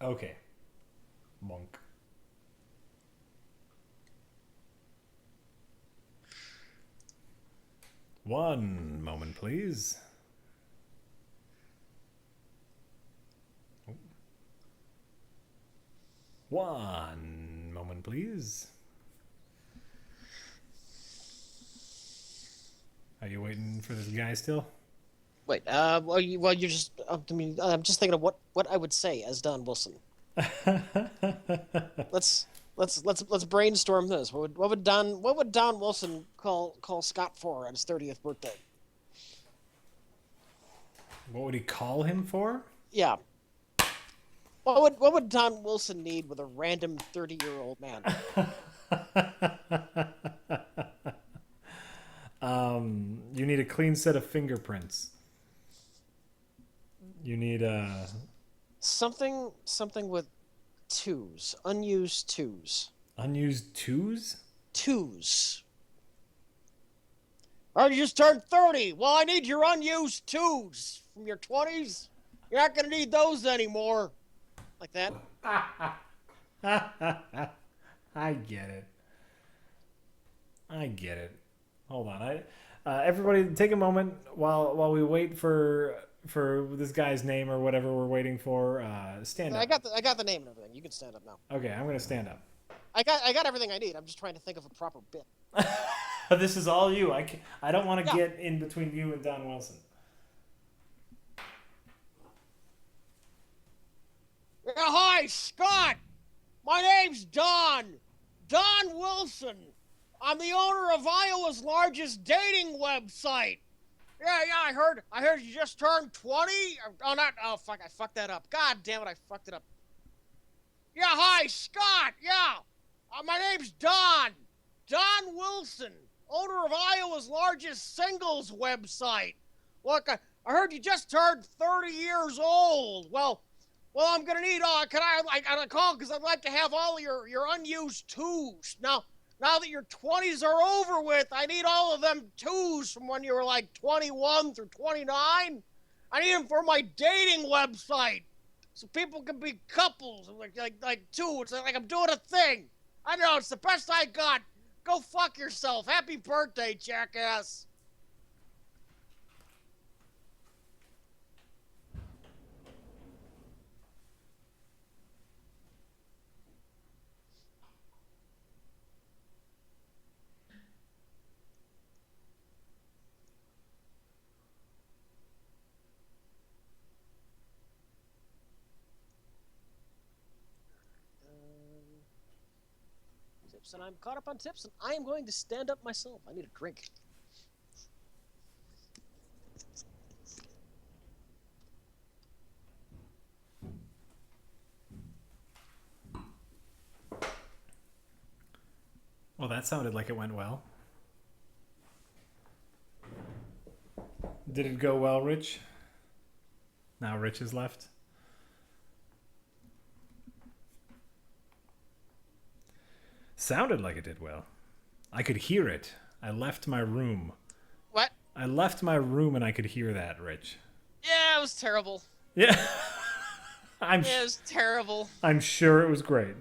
Okay. Monk. One moment, please. One moment, please. Are you waiting for this guy still? Wait, well, you're just. I mean, I'm just thinking of what I would say as Don Wilson. Let's brainstorm this. What would Don Wilson call Scott for on his 30th birthday? What would he call him for? Yeah. What would Don Wilson need with a random 30-year-old man? You need a clean set of fingerprints. You need Something with twos, unused twos, unused twos. twos. I just turned 30. Well, I need your unused twos from your 20s. You're not gonna need those anymore. Like that. I get it. I get it. Hold on. Everybody take a moment while we wait for this guy's name or whatever we're waiting for. Stand I up. got the name and everything. You can stand up now. Okay, I'm gonna stand up. I got everything I need. I'm just trying to think of a proper bit. This is all you. I don't want to Yeah. get in between you and Don Wilson. Yeah, hi, Scott. My name's Don. Don Wilson. I'm the owner of Iowa's largest dating website. Yeah, I heard you just turned 20. Oh, not. Oh, fuck, I fucked that up. God damn it, I fucked it up. Yeah, hi, Scott. Yeah. My name's Don. Don Wilson, owner of Iowa's largest singles website. Look, I heard you just turned 30 years old. Well, I'm gonna need. Can I call because I'd like to have all your unused twos. Now that your 20s are over with, I need all of them twos from when you were like 21 through 29. I need them for my dating website, so people can be couples, like two. It's like I'm doing a thing. I know it's the best I got. Go fuck yourself. Happy birthday, jackass. Tips, and I'm caught up on tips, and I am going to stand up myself. I need a drink. Well, that sounded like it went well. Did it go well, Rich? Now Rich is left. Sounded like it did well. I could hear it. I left my room. What? I left my room and I could hear that, Rich. Yeah, it was terrible. Yeah. I'm Yeah, it was terrible. I'm sure it was great.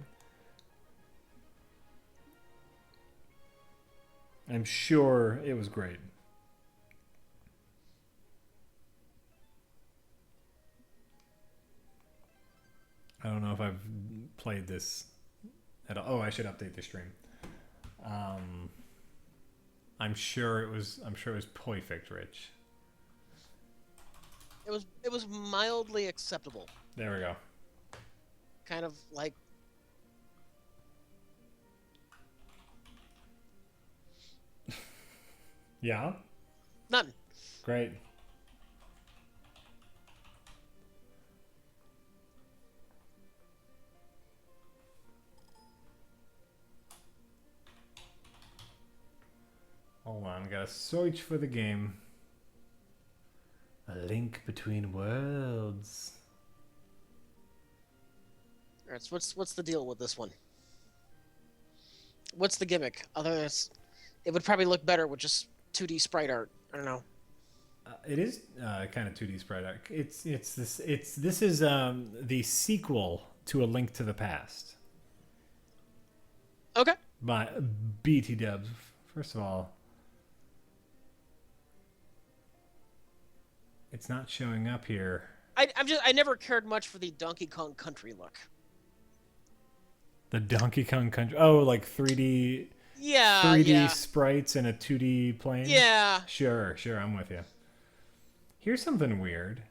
I'm sure it was great. I don't know if I've played this at all. Oh, I should update the stream. Um, I'm sure it was. I'm sure it was perfect, Rich. It was mildly acceptable. There we go. Kind of like Yeah. none. Great. Hold on. Gotta search for the game. A link between worlds. All right, so what's the deal with this one? What's the gimmick? Other than it would probably look better with just 2D sprite art. I don't know. It is kind of 2D sprite art. This is the sequel to A Link to the Past Okay. by BT Dubs. First of all, it's not showing up here. I never cared much for the Donkey Kong Country look. The Donkey Kong Country. Oh, like 3D. Yeah. 3D sprites in a 2D plane. Yeah. Sure. I'm with you. Here's something weird.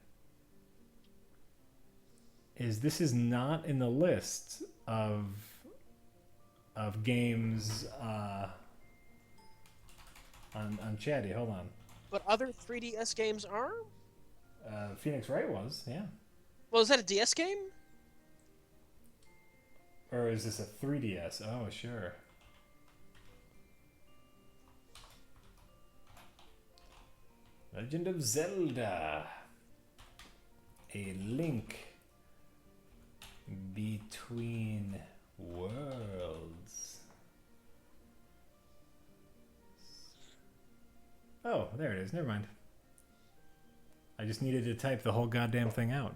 This is not in the list of games on Chatty. Hold on. But other 3DS games are? Phoenix Wright was, yeah. Well, is that a DS game? Or is this a 3DS? Oh, sure. Legend of Zelda. A Link Between Worlds. Oh, there it is. Never mind. I just needed to type the whole goddamn thing out.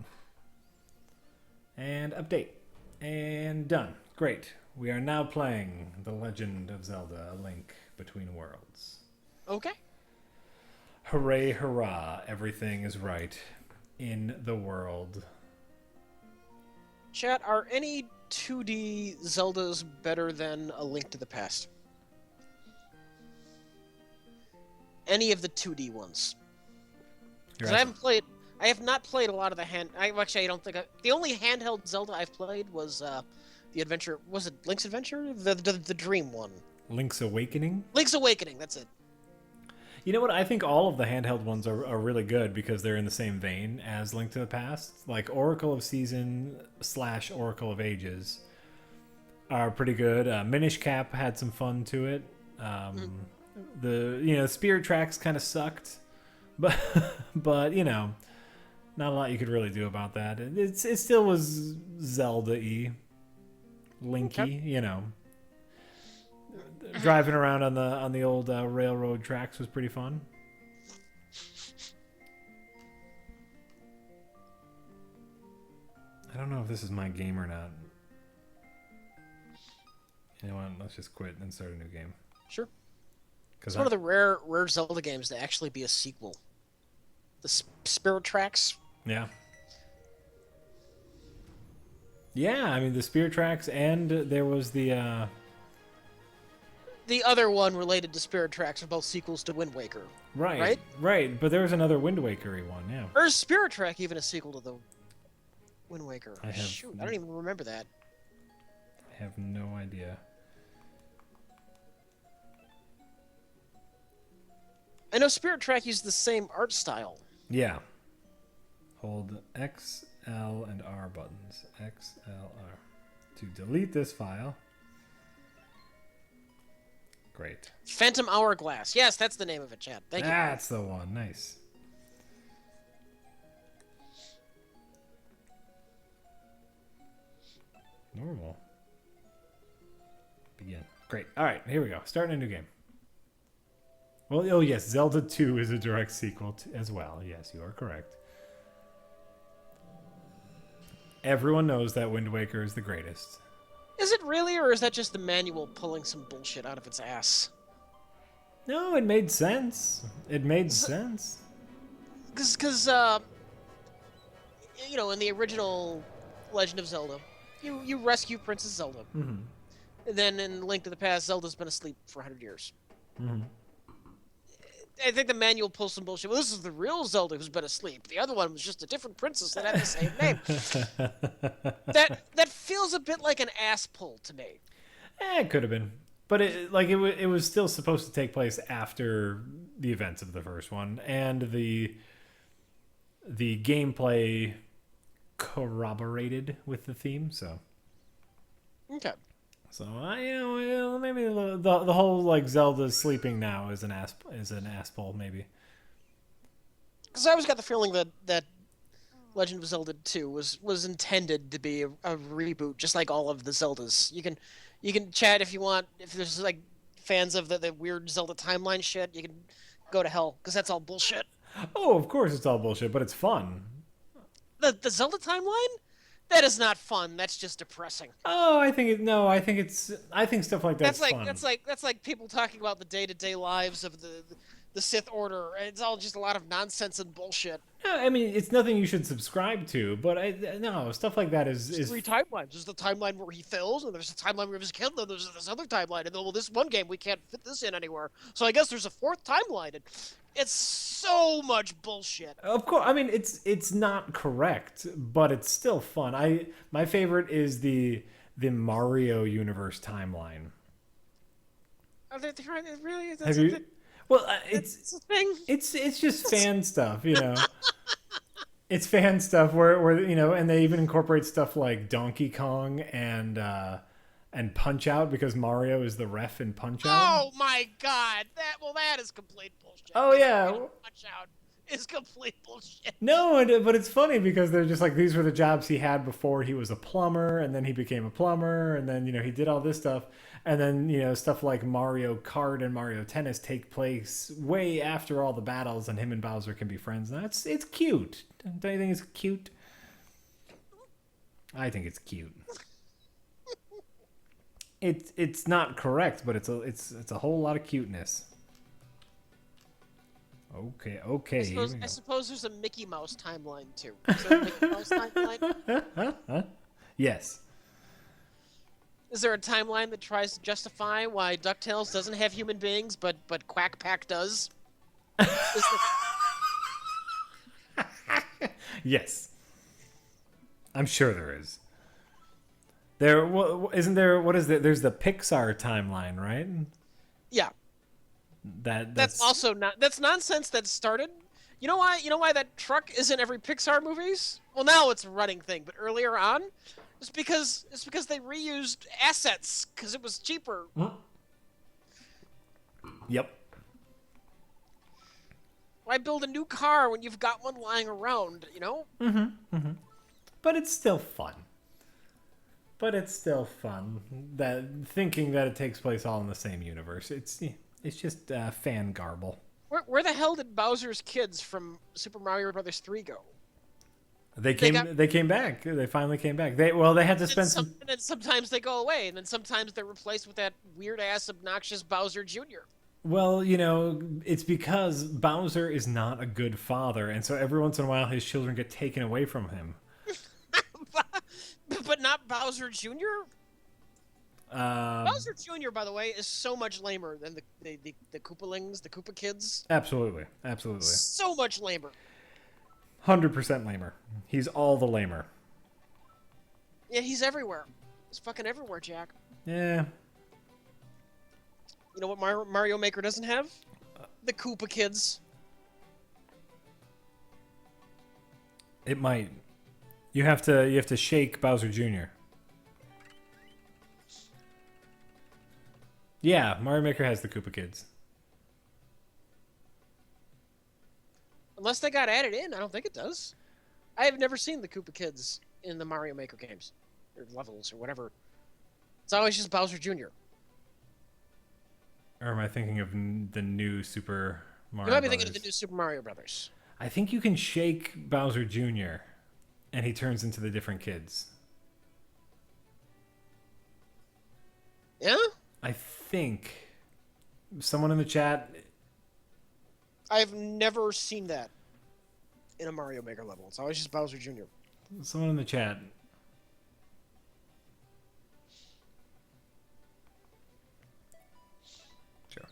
And update. And done. Great. We are now playing The Legend of Zelda, A Link Between Worlds. Okay. Hooray, hurrah. Everything is right in the world. Chat, are any 2D Zeldas better than A Link to the Past? Any of the 2D ones? Because I have not played a lot of the the only handheld Zelda I've played was the adventure. Was it Link's Adventure? The Dream one. Link's Awakening? Link's Awakening. That's it. You know what? I think all of the handheld ones are really good because they're in the same vein as Link to the Past. Like Oracle of Season / Oracle of Ages are pretty good. Minish Cap had some fun to it. The Spirit Tracks kind of sucked, but not a lot you could really do about that. It still was Zelda-y, Linky, Okay. Driving around on the old railroad tracks was pretty fun. I don't know if this is my game or not. You know what? Let's just quit and start a new game. Sure. It's one of the rare Zelda games to actually be a sequel. The Spirit Tracks. Yeah. Yeah, I mean the Spirit Tracks, and there was the other one related to Spirit Tracks are both sequels to Wind Waker. Right. But there was another Wind Waker-y one, yeah. Or is Spirit Track even a sequel to the Wind Waker? I don't even remember that. I have no idea. I know Spirit Track used the same art style. Yeah. Hold X, L, and R buttons. X, L, R. To delete this file. Great. Phantom Hourglass. Yes, that's the name of it, chat. Thank you. That's the one. Nice. Normal. Begin. Great. All right, here we go. Starting a new game. Well, oh yes, Zelda 2 is a direct sequel as well. Yes, you are correct. Everyone knows that Wind Waker is the greatest. Is it really, or is that just the manual pulling some bullshit out of its ass? No, it made sense. It made sense. Because, in the original Legend of Zelda, you rescue Princess Zelda. Mm-hmm. And then in Link to the Past, Zelda's been asleep for 100 years. Mm-hmm. I think the manual pulls some bullshit. Well, this is the real Zelda who's been asleep. The other one was just a different princess that had the same name. That feels a bit like an ass pull to me. It could have been, but it was still supposed to take place after the events of the first one, and the gameplay corroborated with the theme. So okay. So maybe the whole like Zelda sleeping now is an ass pull maybe. Because I always got the feeling that Legend of Zelda 2 was intended to be a reboot, just like all of the Zeldas. You can chat if you want. If there's like fans of the weird Zelda timeline shit, you can go to hell because that's all bullshit. Oh, of course it's all bullshit, but it's fun. The Zelda timeline? That is not fun. That's just depressing. Oh, I think stuff like that's fun. That's like people talking about the day-to-day lives of the Sith Order. It's all just a lot of nonsense and bullshit. No, I mean, it's nothing you should subscribe to, but no, stuff like that There's is three timelines. There's the timeline where he fails, and there's the timeline where he's killed, and there's this other timeline, and then, well, this one game we can't fit this in anywhere. So I guess there's a fourth timeline, and it's so much bullshit. Of course. I mean, it's not correct, but it's still fun. My favorite is the Mario universe timeline. Are they really? Have you? Well, It's a thing. It's just fan stuff, you know. It's fan stuff where you know, and they even incorporate stuff like Donkey Kong and Punch Out because Mario is the ref in Punch Out. Oh my god! That is complete bullshit. Oh yeah. Punch Out is complete bullshit. No, but it's funny because they're just like these were the jobs he had before he was a plumber, and then he became a plumber, and then you know he did all this stuff, and then you know stuff like Mario Kart and Mario Tennis take place way after all the battles, and him and Bowser can be friends. Now it's cute. Don't you think it's cute? I think it's cute. It's not correct, but it's a whole lot of cuteness. Okay. I suppose there's a Mickey Mouse timeline too. Is there a Mickey Mouse timeline? Yes. Is there a timeline that tries to justify why DuckTales doesn't have human beings, but Quack Pack does? Yes. I'm sure there is. Isn't there? What is it? There's the Pixar timeline, right? Yeah. That's also not. That's nonsense that started. You know why? You know why that truck is in every Pixar movies? Well, now it's a running thing, but earlier on, it's because they reused assets because it was cheaper. Yep. Why build a new car when you've got one lying around? You know. But it's still fun. That thinking that it takes place all in the same universe. It's just fan garble. Where the hell did Bowser's kids from Super Mario Brothers 3 go? They came back. They finally came back. They had to spend some. And then sometimes they go away, and then sometimes they're replaced with that weird ass obnoxious Bowser Jr. Well, you know, it's because Bowser is not a good father, and so every once in a while his children get taken away from him. But not Bowser Jr.? Bowser Jr., by the way, is so much lamer than the Koopalings, the Koopa kids. Absolutely. So much lamer. 100% lamer. He's all the lamer. Yeah, he's everywhere. He's fucking everywhere, Jack. Yeah. You know what Mario Maker doesn't have? The Koopa kids. It might. You have to shake Bowser Jr. Yeah, Mario Maker has the Koopa kids. Unless they got added in, I don't think it does. I have never seen the Koopa kids in the Mario Maker games. Or levels, or whatever. It's always just Bowser Jr. Or am I thinking of the new Super Mario You might be Brothers? thinking of the new Super Mario Brothers. I think you can shake Bowser Jr. and he turns into the different kids. Yeah? I think someone in the chat. I've never seen that in a Mario Maker level. It's always just Bowser Jr. Someone in the chat. Sure.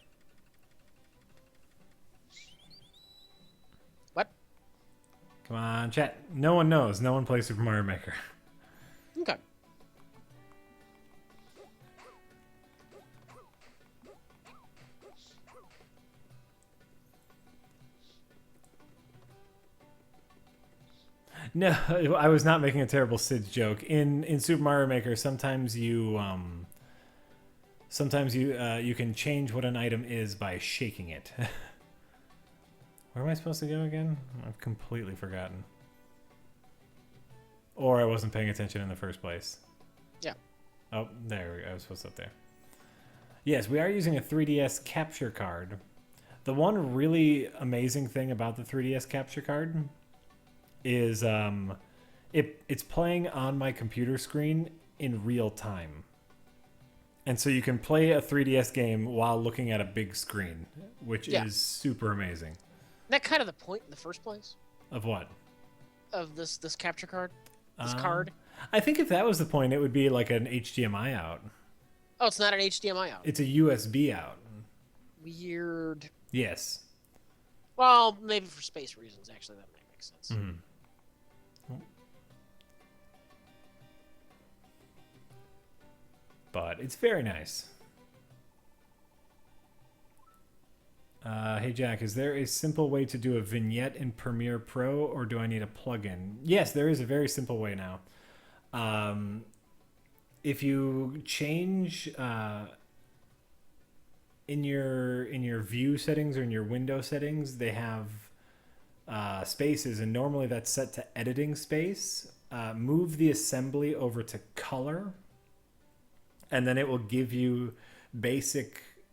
What? Come on, chat. No one knows. No one plays Super Mario Maker. Okay. No, I was not making a terrible Sid's joke. In Super Mario Maker, sometimes you can change what an item is by shaking it. Where am I supposed to go again? I've completely forgotten. Or I wasn't paying attention in the first place. Yeah. Oh, there we go. I was supposed to up there. Yes, we are using a 3DS capture card. The one really amazing thing about the 3DS capture card is It's playing on my computer screen in real time. And so you can play a 3DS game while looking at a big screen, which is super amazing. Isn't that kind of the point in the first place? Of what? Of this capture card? This card? I think if that was the point, it would be like an HDMI out. Oh, it's not an HDMI out. It's a USB out. Weird. Yes. Well, maybe for space reasons, actually, that might make sense. Mm-hmm. But it's very nice. Hey Jack, is there a simple way to do a vignette in Premiere Pro, or do I need a plugin? Yes, there is a very simple way now. If you change in your view settings or in your window settings, they have spaces, and normally that's set to editing space. Move the assembly over to color, and then it will give you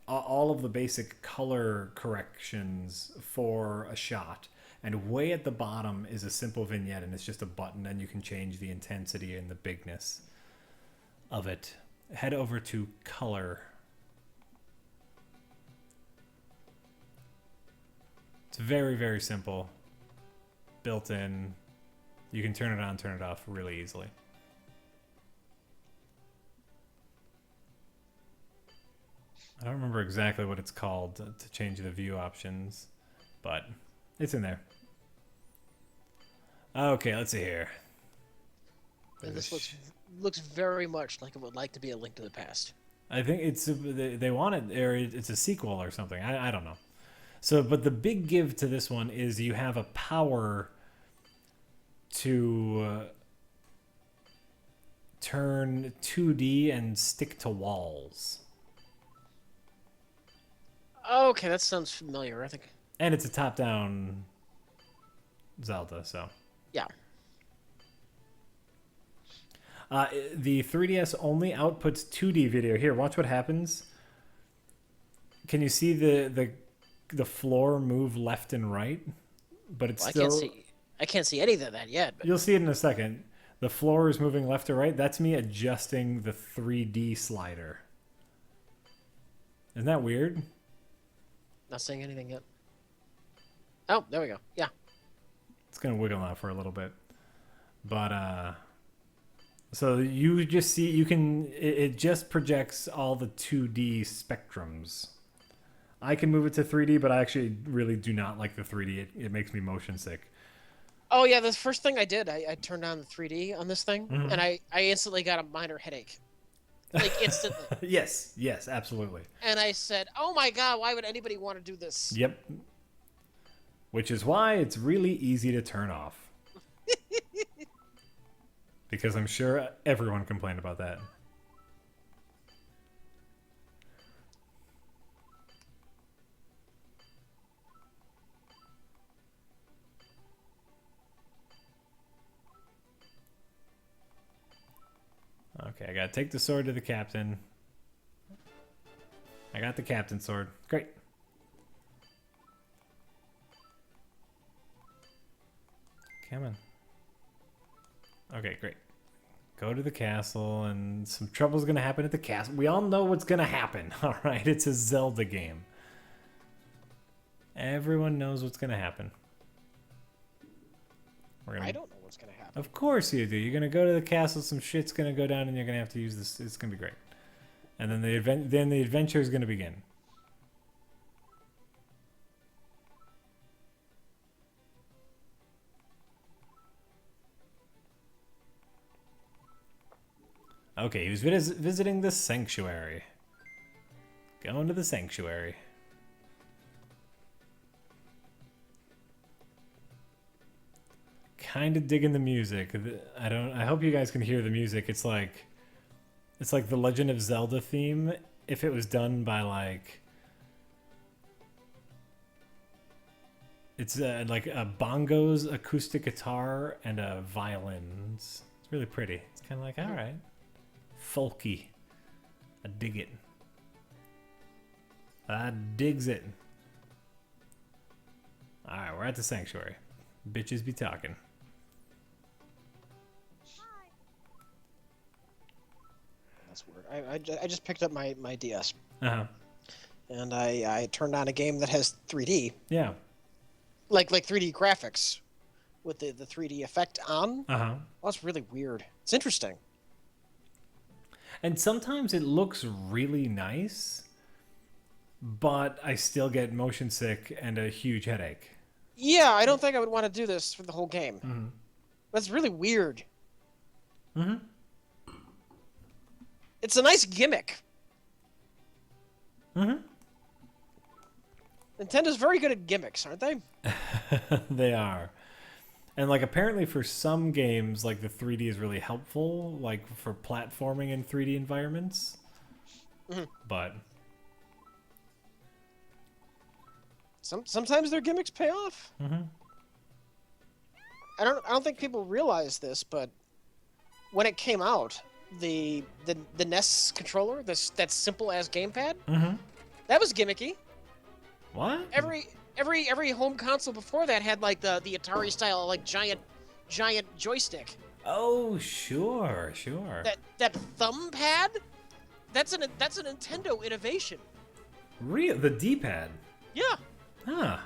all of the basic color corrections for a shot. And way at the bottom is a simple vignette, and it's just a button, and you can change the intensity and the bigness of it. Head over to color. It's very, very simple. Built in. You can turn it on, turn it off really easily. I don't remember exactly what it's called to change the view options, but it's in there. Okay, let's see here. And this looks very much like it would like to be a Link to the Past. I think they want it, or it's a sequel or something. I don't know. So, but the big give to this one is you have a power to turn 2D and stick to walls. Okay, that sounds familiar, I think. And it's a top-down Zelda, so. Yeah. The 3DS only outputs 2D video. Here, watch what happens. Can you see the floor move left and right? But it's still... I can't see any of that yet. But... You'll see it in a second. The floor is moving left or right. That's me adjusting the 3D slider. Isn't that weird? Not saying anything yet. Oh, there we go. Yeah. It's going to wiggle out for a little bit. But, so you just see, it just projects all the 2D spectrums. I can move it to 3D, but I actually really do not like the 3D. It makes me motion sick. Oh, yeah, the first thing I did, I turned on the 3D on this thing, Mm-hmm. and I instantly got a minor headache. Like, instantly. Yes, absolutely. And I said, oh my god, why would anybody want to do this? Yep. Which is why it's really easy to turn off. Because I'm sure everyone complained about that. Okay, I gotta take the sword to the captain. I got the captain's sword. Great. Come on. Okay, great. Go to the castle, and some trouble's gonna happen at the castle. We all know what's gonna happen, alright? It's a Zelda game. Everyone knows what's gonna happen. I don't know what's gonna happen. Of course you do. You're gonna go to the castle, some shit's gonna go down, and you're gonna have to use this. It's gonna be great. And then the adventure is gonna begin. Okay, he was visiting the sanctuary. Going to the sanctuary. Kind of digging the music. I hope you guys can hear the music. It's like the Legend of Zelda theme if it was done by like it's like a bongos, acoustic guitar, and a violin. It's really pretty. It's kind of like, all right, folky. I dig it. I digs it. All right, we're at the sanctuary. Bitches be talking. That's weird. I just picked up my DS. Uh-huh. And I turned on a game that has 3D. Yeah. Like 3D graphics with the 3D effect on. Uh-huh. Well, that's really weird. It's interesting. And sometimes it looks really nice, but I still get motion sick and a huge headache. Yeah, I don't think I would want to do this for the whole game. Mm-hmm. That's really weird. Mm-hmm. It's a nice gimmick. Mm-hmm. Nintendo's very good at gimmicks, aren't they? They are. And like apparently for some games, like the 3D is really helpful, like for platforming in 3D environments. Mm-hmm. But sometimes their gimmicks pay off. mm-hmm. I don't think people realize this, but when it came out, the NES controller, that simple as gamepad, Mm-hmm. that was gimmicky. What? Every home console before that had like the Atari style like giant joystick. Oh, sure. That thumb pad, that's a Nintendo innovation. Real the D-pad. Yeah. Huh.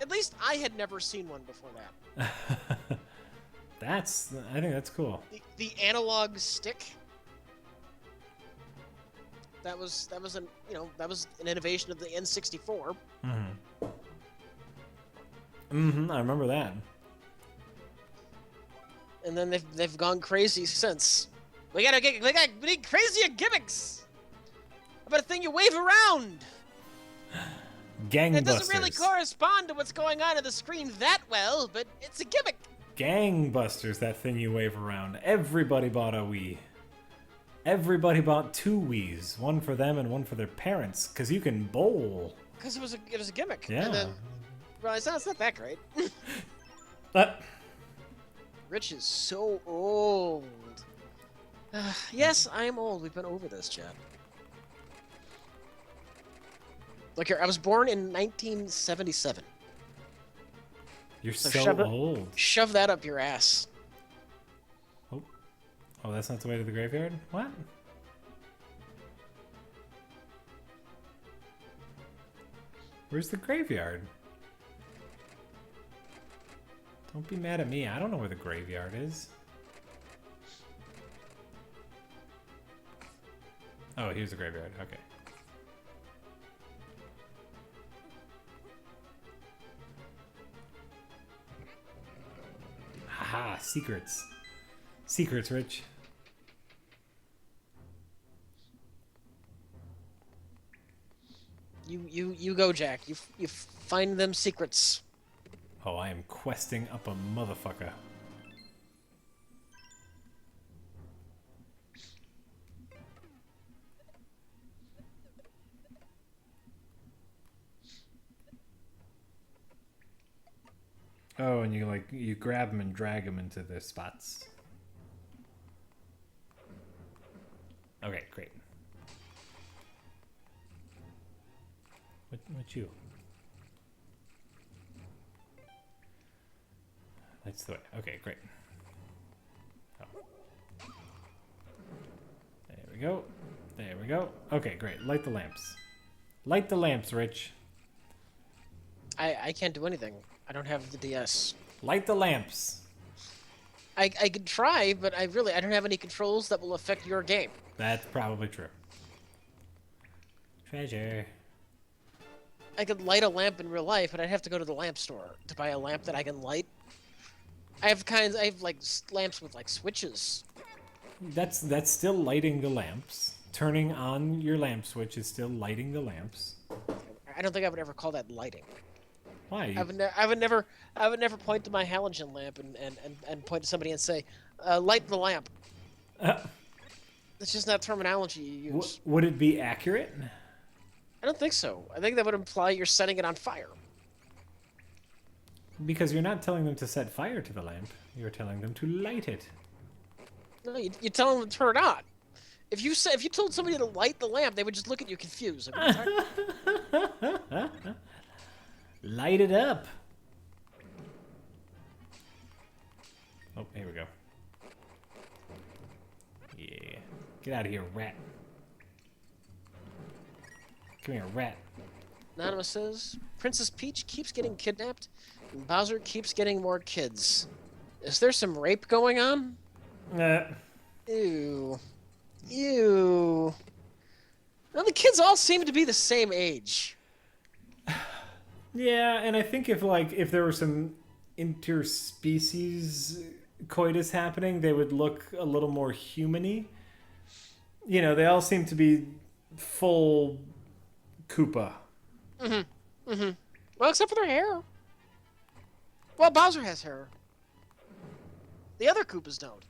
At least I had never seen one before that. I think that's cool. The analog stick. That was an innovation of the N64. Mm-hmm. Mm-hmm. I remember that. And then they've gone crazy since. We need crazier gimmicks. How about a thing you wave around? Gangbusters. It doesn't really correspond to what's going on the screen that well, but it's a gimmick. Gangbusters, that thing you wave around. Everybody bought a Wii. Everybody bought 2 Wiis, one for them and one for their parents, because you can bowl. Because it was a gimmick. Yeah. And then realized, it's not that great. Rich is so old. Yes, I am old. We've been over this, Chad. Look here, I was born in 1977. You're So so old. Shove that up your ass. Oh, that's not the way to the graveyard? What? Where's the graveyard? Don't be mad at me. I don't know where the graveyard is. Oh, here's the graveyard. Okay. Haha, secrets. Secrets, Rich. You go, Jack. You find them secrets. Oh, I am questing up a motherfucker. Oh, and you grab them and drag them into their spots. Okay, great. What you? That's the way. Okay, great. Oh. There we go. There we go. Okay, great. Light the lamps. Light the lamps, Rich. I can't do anything. I don't have the DS. Light the lamps. I could try, but I don't have any controls that will affect your game. That's probably true. Treasure. I could light a lamp in real life, but I'd have to go to the lamp store to buy a lamp that I can light. I have like lamps with like switches. That's still lighting the lamps. Turning on your lamp switch is still lighting the lamps. I don't think I would ever call that lighting. Why? I would never point to my halogen lamp and point to somebody and say, light the lamp. That's just not terminology you use. Would it be accurate? I don't think so. I think that would imply you're setting it on fire. Because you're not telling them to set fire to the lamp. You're telling them to light it. No, you tell them to turn it on. If you told somebody to light the lamp, they would just look at you confused. Light it up. Oh, here we go. Get out of here, rat. Come here, rat. Anonymous says, Princess Peach keeps getting kidnapped, and Bowser keeps getting more kids. Is there some rape going on? Ew. Ew. Well, the kids all seem to be the same age. Yeah, and I think if there were some interspecies coitus happening, they would look a little more human-y. You know, they all seem to be full Koopa. Well, except for their hair. Well, Bowser has hair. The other Koopas don't.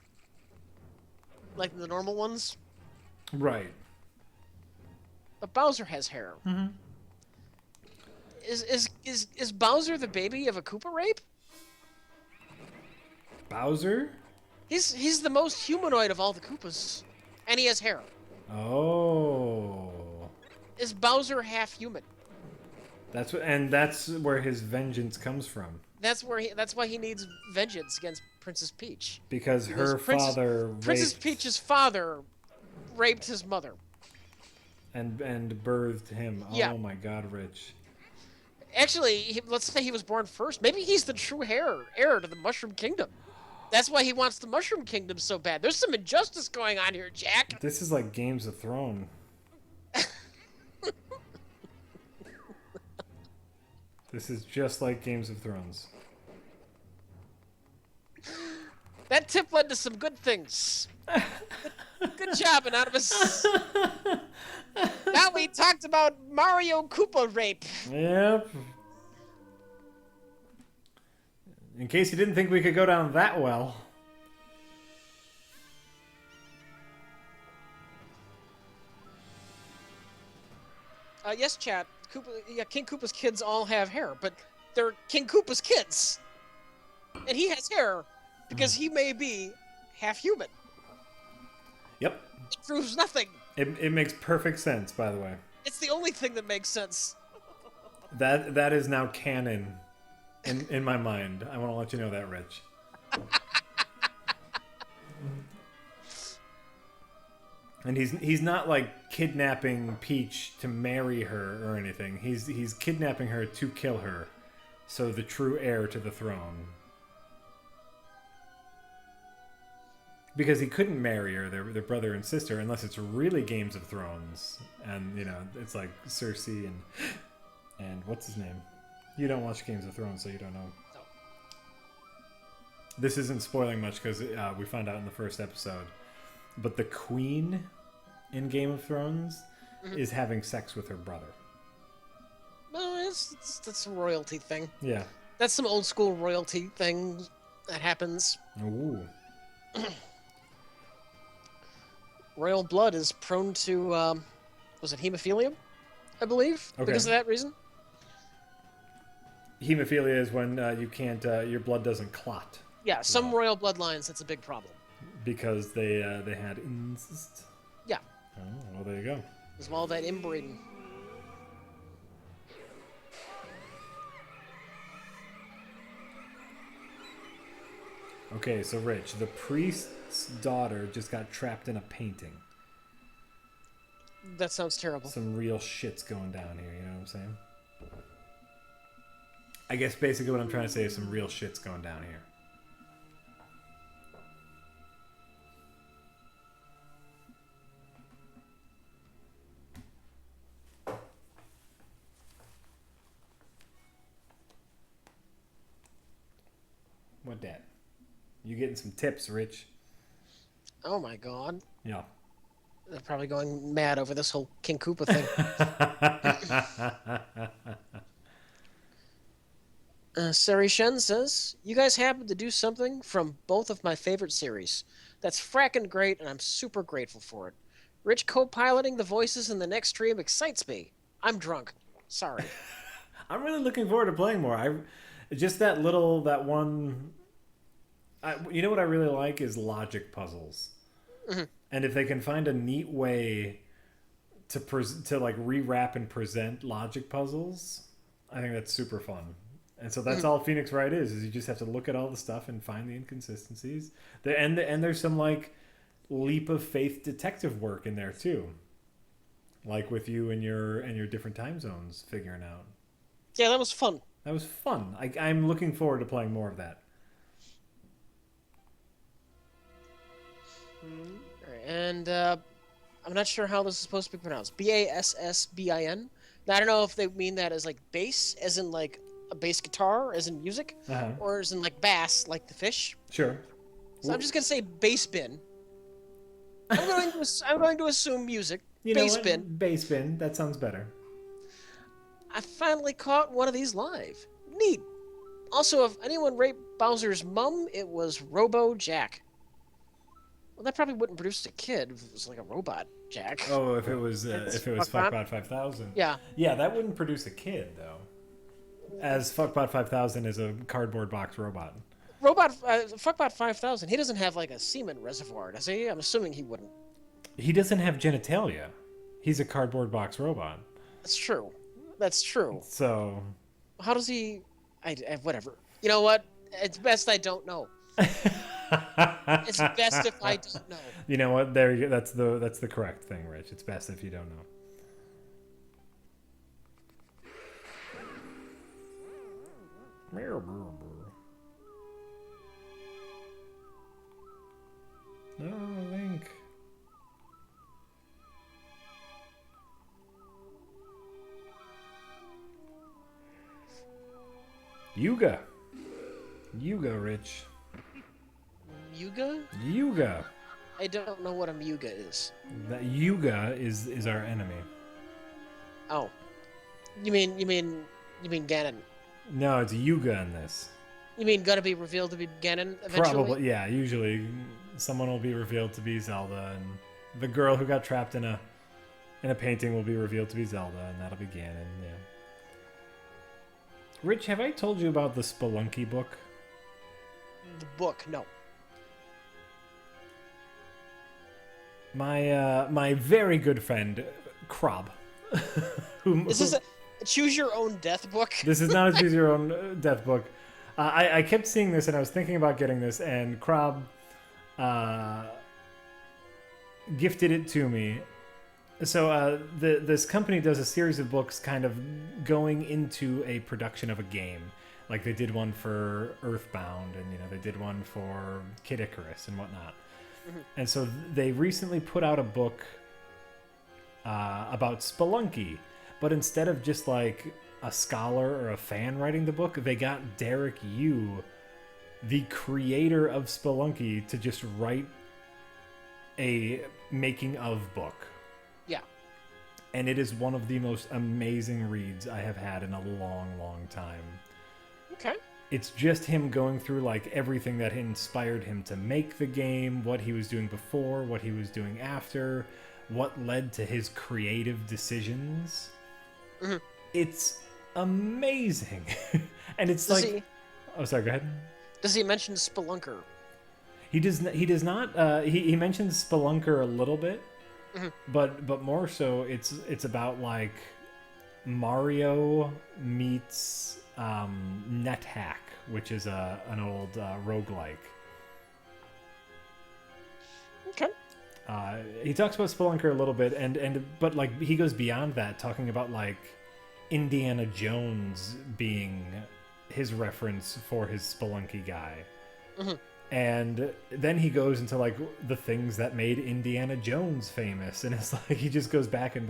Like the normal ones. Right. But Bowser has hair. Mm-hmm. Is Bowser the baby of a Koopa rape? Bowser? He's the most humanoid of all the Koopas, and he has hair. Oh. Is Bowser half human? That's where his vengeance comes from. That's why he needs vengeance against Princess Peach. Because her father raped... Princess Peach's father raped his mother. And birthed him. Yeah. Oh my God, Rich. Actually, let's say he was born first. Maybe he's the true heir to the Mushroom Kingdom. That's why he wants the Mushroom Kingdom so bad. There's some injustice going on here, Jack. This is like Games of Thrones. This is just like Games of Thrones. That tip led to some good things. Good job, Anonymous. Now we talked about Mario Koopa rape. Yep. In case you didn't think we could go down that well. Yes, chat. King Koopa's kids all have hair, but they're King Koopa's kids. And he has hair because he may be half human. Yep. It proves nothing. It makes perfect sense, by the way. It's the only thing that makes sense. That is now canon in my mind. I want to let you know that, Rich. And he's not like kidnapping Peach to marry her or anything. He's kidnapping her to kill her, so the true heir to the throne. Because he couldn't marry her, their brother and sister, unless it's really Games of Thrones, and you know it's like Cersei and what's his name? You don't watch Games of Thrones, so you don't know. No. This isn't spoiling much because we find out in the first episode. But the queen in Game of Thrones is having sex with her brother. No, that's a royalty thing. Yeah. That's some old school royalty thing that happens. Ooh. Royal blood is prone to, was it hemophilia? I believe, because of that reason. Hemophilia is when you can't, your blood doesn't clot. Yeah, some royal bloodlines, that's a big problem. Because they had incest. Yeah. Oh, well, there you go. There's all that inbreeding. Okay, so Rich, the priest's daughter just got trapped in a painting. That sounds terrible. Some real shit's going down here, you know what I'm saying? I guess basically what I'm trying to say is some real shit's going down here. What that? You getting some tips, Rich? Oh my god. Yeah. They're probably going mad over this whole King Koopa thing. Sari Shen says, you guys happen to do something from both of my favorite series. That's frackin' great, and I'm super grateful for it. Rich co-piloting the voices in the next stream excites me. I'm drunk. Sorry. I'm really looking forward to playing more. Just that one... you know what I really like is logic puzzles. Mm-hmm. And if they can find a neat way to like rewrap and present logic puzzles, I think that's super fun. And so that's all Phoenix Wright is you just have to look at all the stuff and find the inconsistencies. And there's some like leap of faith detective work in there too, like with you and your different time zones figuring out. Yeah, that was fun. That was fun. I'm looking forward to playing more of that. Alright, and I'm not sure how this is supposed to be pronounced. Bassbin. Now, I don't know if they mean that as like bass, as in like a bass guitar, as in music, Uh-huh. or as in like bass, like the fish. Sure. So I'm just gonna say bass bin. I'm going to assume music. You know Bass what? bin. Bass bin. That sounds better. I finally caught one of these live. Neat. Also, if anyone raped Bowser's mum, it was Robo Jack. Well, that probably wouldn't produce a kid if it was like a robot Jack. Oh, if it was Fuckbot 5000. Yeah. Yeah, that wouldn't produce a kid though. As Fuckbot 5000 is a cardboard box robot. Fuckbot 5000. He doesn't have like a semen reservoir, does he? I'm assuming he wouldn't. He doesn't have genitalia. He's a cardboard box robot. That's true. That's true. So. How does he? Whatever. You know what? It's best I don't know. It's best if I don't know. You know what? There you go. That's the correct thing, Rich. It's best if you don't know. Oh, Link. Yuga. Yuga, Rich. Yuga? Yuga. I don't know what a Muga is. That Yuga is our enemy. Oh. You mean Ganon? No, it's Yuga in this. You mean gonna be revealed to be Ganon eventually? Probably, yeah. Usually, someone will be revealed to be Zelda, and the girl who got trapped in a painting will be revealed to be Zelda, and that'll be Ganon. Yeah. Rich, have I told you about the Spelunky book? The book, no. My very good friend, Krob. Is this a choose your own death book? This is not a choose your own death book. I kept seeing this and I was thinking about getting this, and Krob gifted it to me. So this company does a series of books kind of going into a production of a game. Like they did one for Earthbound, and they did one for Kid Icarus and whatnot. Mm-hmm. And so they recently put out a book about Spelunky, but instead of just like a scholar or a fan writing the book, they got Derek Yu, the creator of Spelunky, to just write a making of book. Yeah. And it is one of the most amazing reads I have had in a long, long time. Okay. It's just him going through like everything that inspired him to make the game, what he was doing before, what he was doing after, what led to his creative decisions. Mm-hmm. It's amazing. And it's Oh, sorry, go ahead. Does he mention Spelunker? He does not. He mentions Spelunker a little bit. Mm-hmm. But more so, it's about like Mario meets NetHack, which is an old roguelike. Okay. He talks about Spelunker a little bit, but like he goes beyond that, talking about like Indiana Jones being his reference for his Spelunky guy. Mm-hmm. And then he goes into like the things that made Indiana Jones famous, and it's like he just goes back and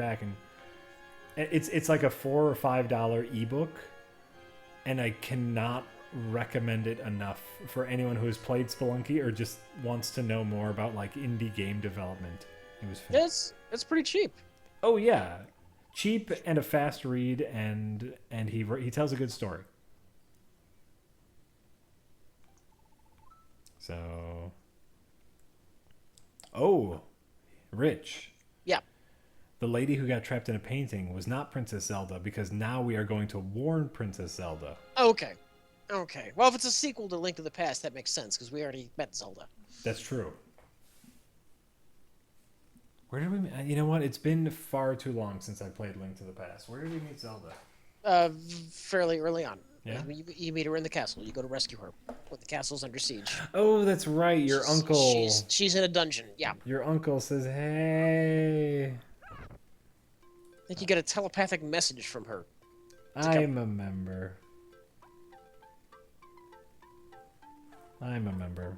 it's like a $4 or $5 ebook, and I cannot recommend it enough for anyone who has played Spelunky or just wants to know more about like indie game development. It was fantastic. It's pretty cheap. Oh yeah, cheap and a fast read, and he tells a good story. So, Rich. Yeah. The lady who got trapped in a painting was not Princess Zelda, because now we are going to warn Princess Zelda. Okay. Well, if it's a sequel to Link to the Past, that makes sense, because we already met Zelda. That's true. Where did we meet? You know what? It's been far too long since I played Link to the Past. Where did we meet Zelda? Fairly early on. Yeah. You meet her in the castle. You go to rescue her when the castle's under siege. Oh, that's right. Your uncle. She's in a dungeon. Yeah. Your uncle says, "Hey." I think you get a telepathic message from her. I'm a member. I'm a member.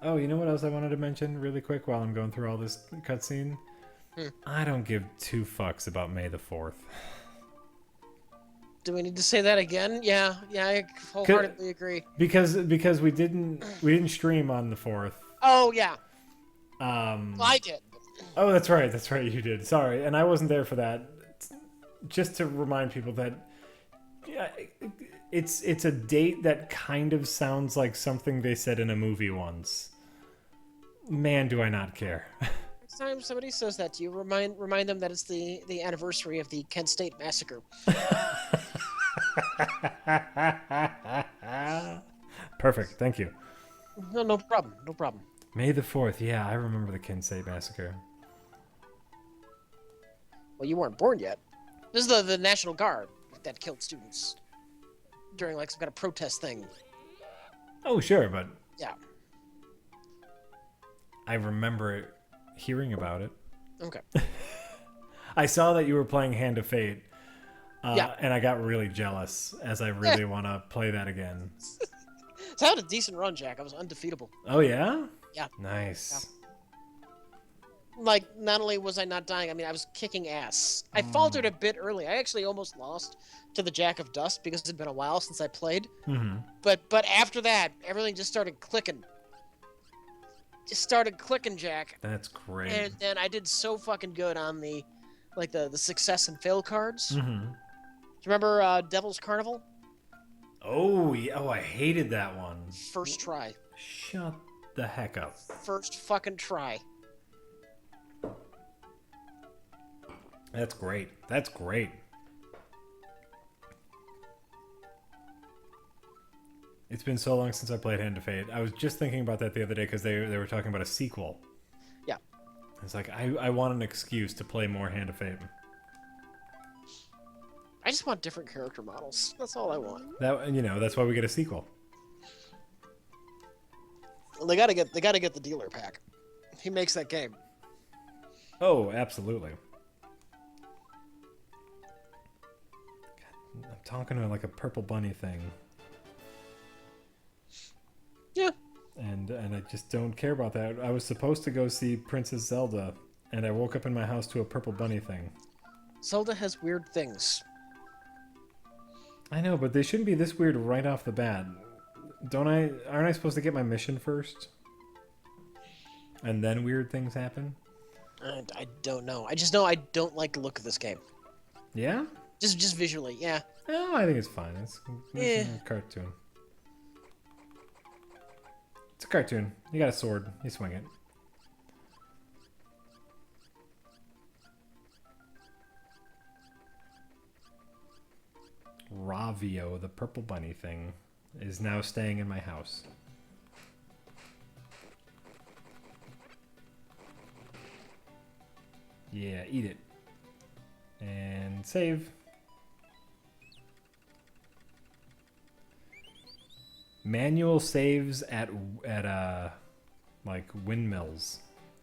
Oh, you know what else I wanted to mention really quick while I'm going through all this cutscene? I don't give two fucks about May the 4th. Do we need to say that again? Yeah, I wholeheartedly agree. Because we didn't stream on the 4th. Oh yeah. Well, I did. Oh, that's right. That's right. You did. Sorry, and I wasn't there for that. Just to remind people that it's a date that kind of sounds like something they said in a movie once. Man, do I not care. Next time somebody says that to you, remind them that it's the anniversary of the Kent State massacre. Perfect. Thank you. No problem. No problem. May the 4th. Yeah, I remember the Kent State massacre. Well, you weren't born yet. This is the National Guard that killed students during like some kind of protest thing. Oh, sure, but yeah, I remember hearing about it. Okay. I saw that you were playing Hand of Fate. Yeah. And I got really jealous, as I really want to play that again. So I had a decent run, Jack. I was undefeatable. Oh, yeah? Yeah. Nice. Yeah. Like, not only was I not dying, I mean, I was kicking ass. I faltered a bit early. I actually almost lost to the Jack of Dust because it had been a while since I played. Mm-hmm. But after that, everything just started clicking. Jack. That's great. And then I did so fucking good on the success and fail cards. Mm-hmm. Do you remember Devil's Carnival? Oh, yeah. Oh, I hated that one. First try. Shut the heck up. First fucking try. That's great. That's great. It's been so long since I played Hand of Fate. I was just thinking about that the other day because they were talking about a sequel. Yeah. It's like, I want an excuse to play more Hand of Fate. I just want different character models. That's all I want. That's why we get a sequel. Well, they gotta get the dealer pack. He makes that game. Oh, absolutely. God, I'm talking to like a purple bunny thing. Yeah. And I just don't care about that. I was supposed to go see Princess Zelda, and I woke up in my house to a purple bunny thing. Zelda has weird things. I know, but they shouldn't be this weird right off the bat. Aren't I supposed to get my mission first? And then weird things happen? I don't know. I just know I don't like the look of this game. Yeah? Just visually, yeah. No, I think it's fine. It's a cartoon. It's a cartoon. You got a sword. You swing it. Ravio, the purple bunny thing, is now staying in my house. Yeah, eat it. And save. Manual saves at like windmills,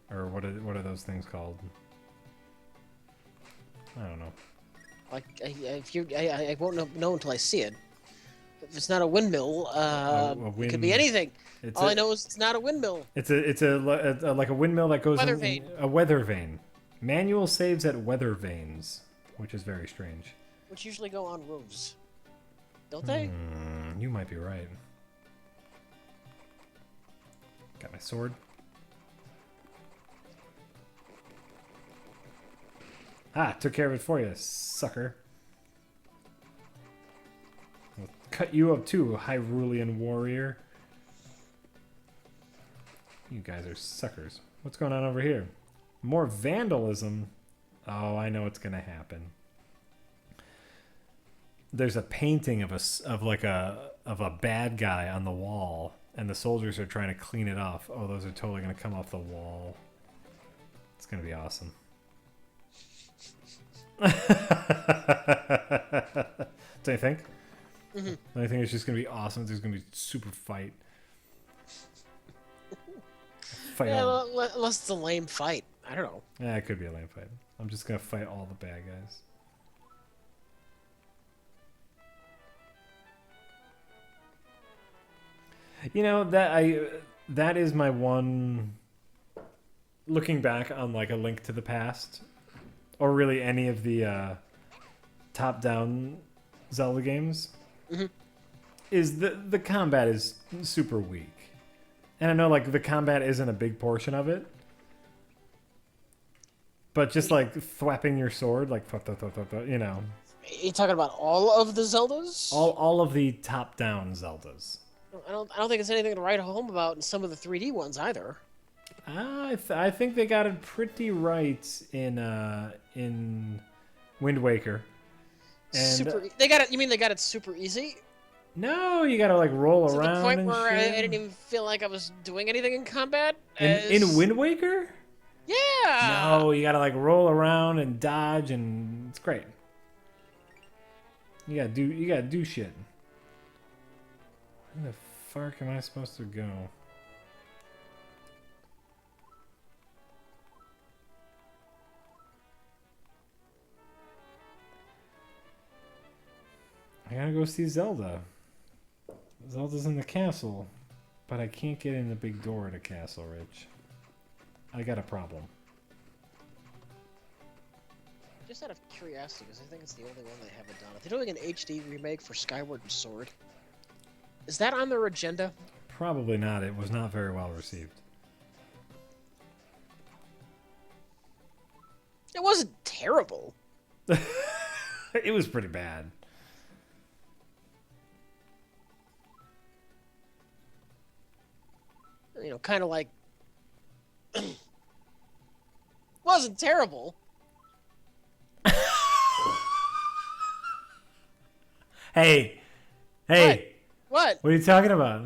or what are those things called? I don't know. Like I won't know until I see it. If it's not a windmill, it could be anything. All I know is it's not a windmill. It's like a windmill that goes weather in vane. A weather vane. Manual saves at weather vanes, which is very strange. Which usually go on roofs, don't they? You might be right. Got my sword. Ah, took care of it for you, sucker. I'll cut you up too, Hyrulean warrior. You guys are suckers. What's going on over here? More vandalism? Oh, I know what's gonna happen. There's a painting of a bad guy on the wall, and the soldiers are trying to clean it off. Oh, those are totally gonna come off the wall. It's gonna be awesome. Don't you think? Mm-hmm. I think it's just gonna be awesome. There's gonna be super fight. Yeah, unless it's a lame fight. I don't know. Yeah, it could be a lame fight. I'm just gonna fight all the bad guys. You know that is my one. Looking back on like A Link to the Past, or really any of the top-down Zelda games, is the combat is super weak, and I know like the combat isn't a big portion of it, but just like thwapping your sword, like you know. Are you talking about all of the Zeldas? All of the top-down Zeldas. I don't think it's anything to write home about in some of the 3D ones either. I think they got it pretty right in Wind Waker. And They got it. You mean they got it super easy? No, you gotta like roll To around. the point and where I shit. didn't even feel like I was doing anything in combat. In Wind Waker? Yeah. No, you gotta like roll around and dodge, and it's great. You gotta do shit. Where the fuck am I supposed to go? I gotta go see Zelda. Zelda's in the castle, but I can't get in the big door at the castle, Rich. I got a problem. Just out of curiosity, because I think it's the only one they haven't done. If they're doing an HD remake for Skyward Sword, is that on their agenda? Probably not. It was not very well received. It wasn't terrible. It was pretty bad. You know, kind of like... wasn't terrible. Hey! What? What are you talking about?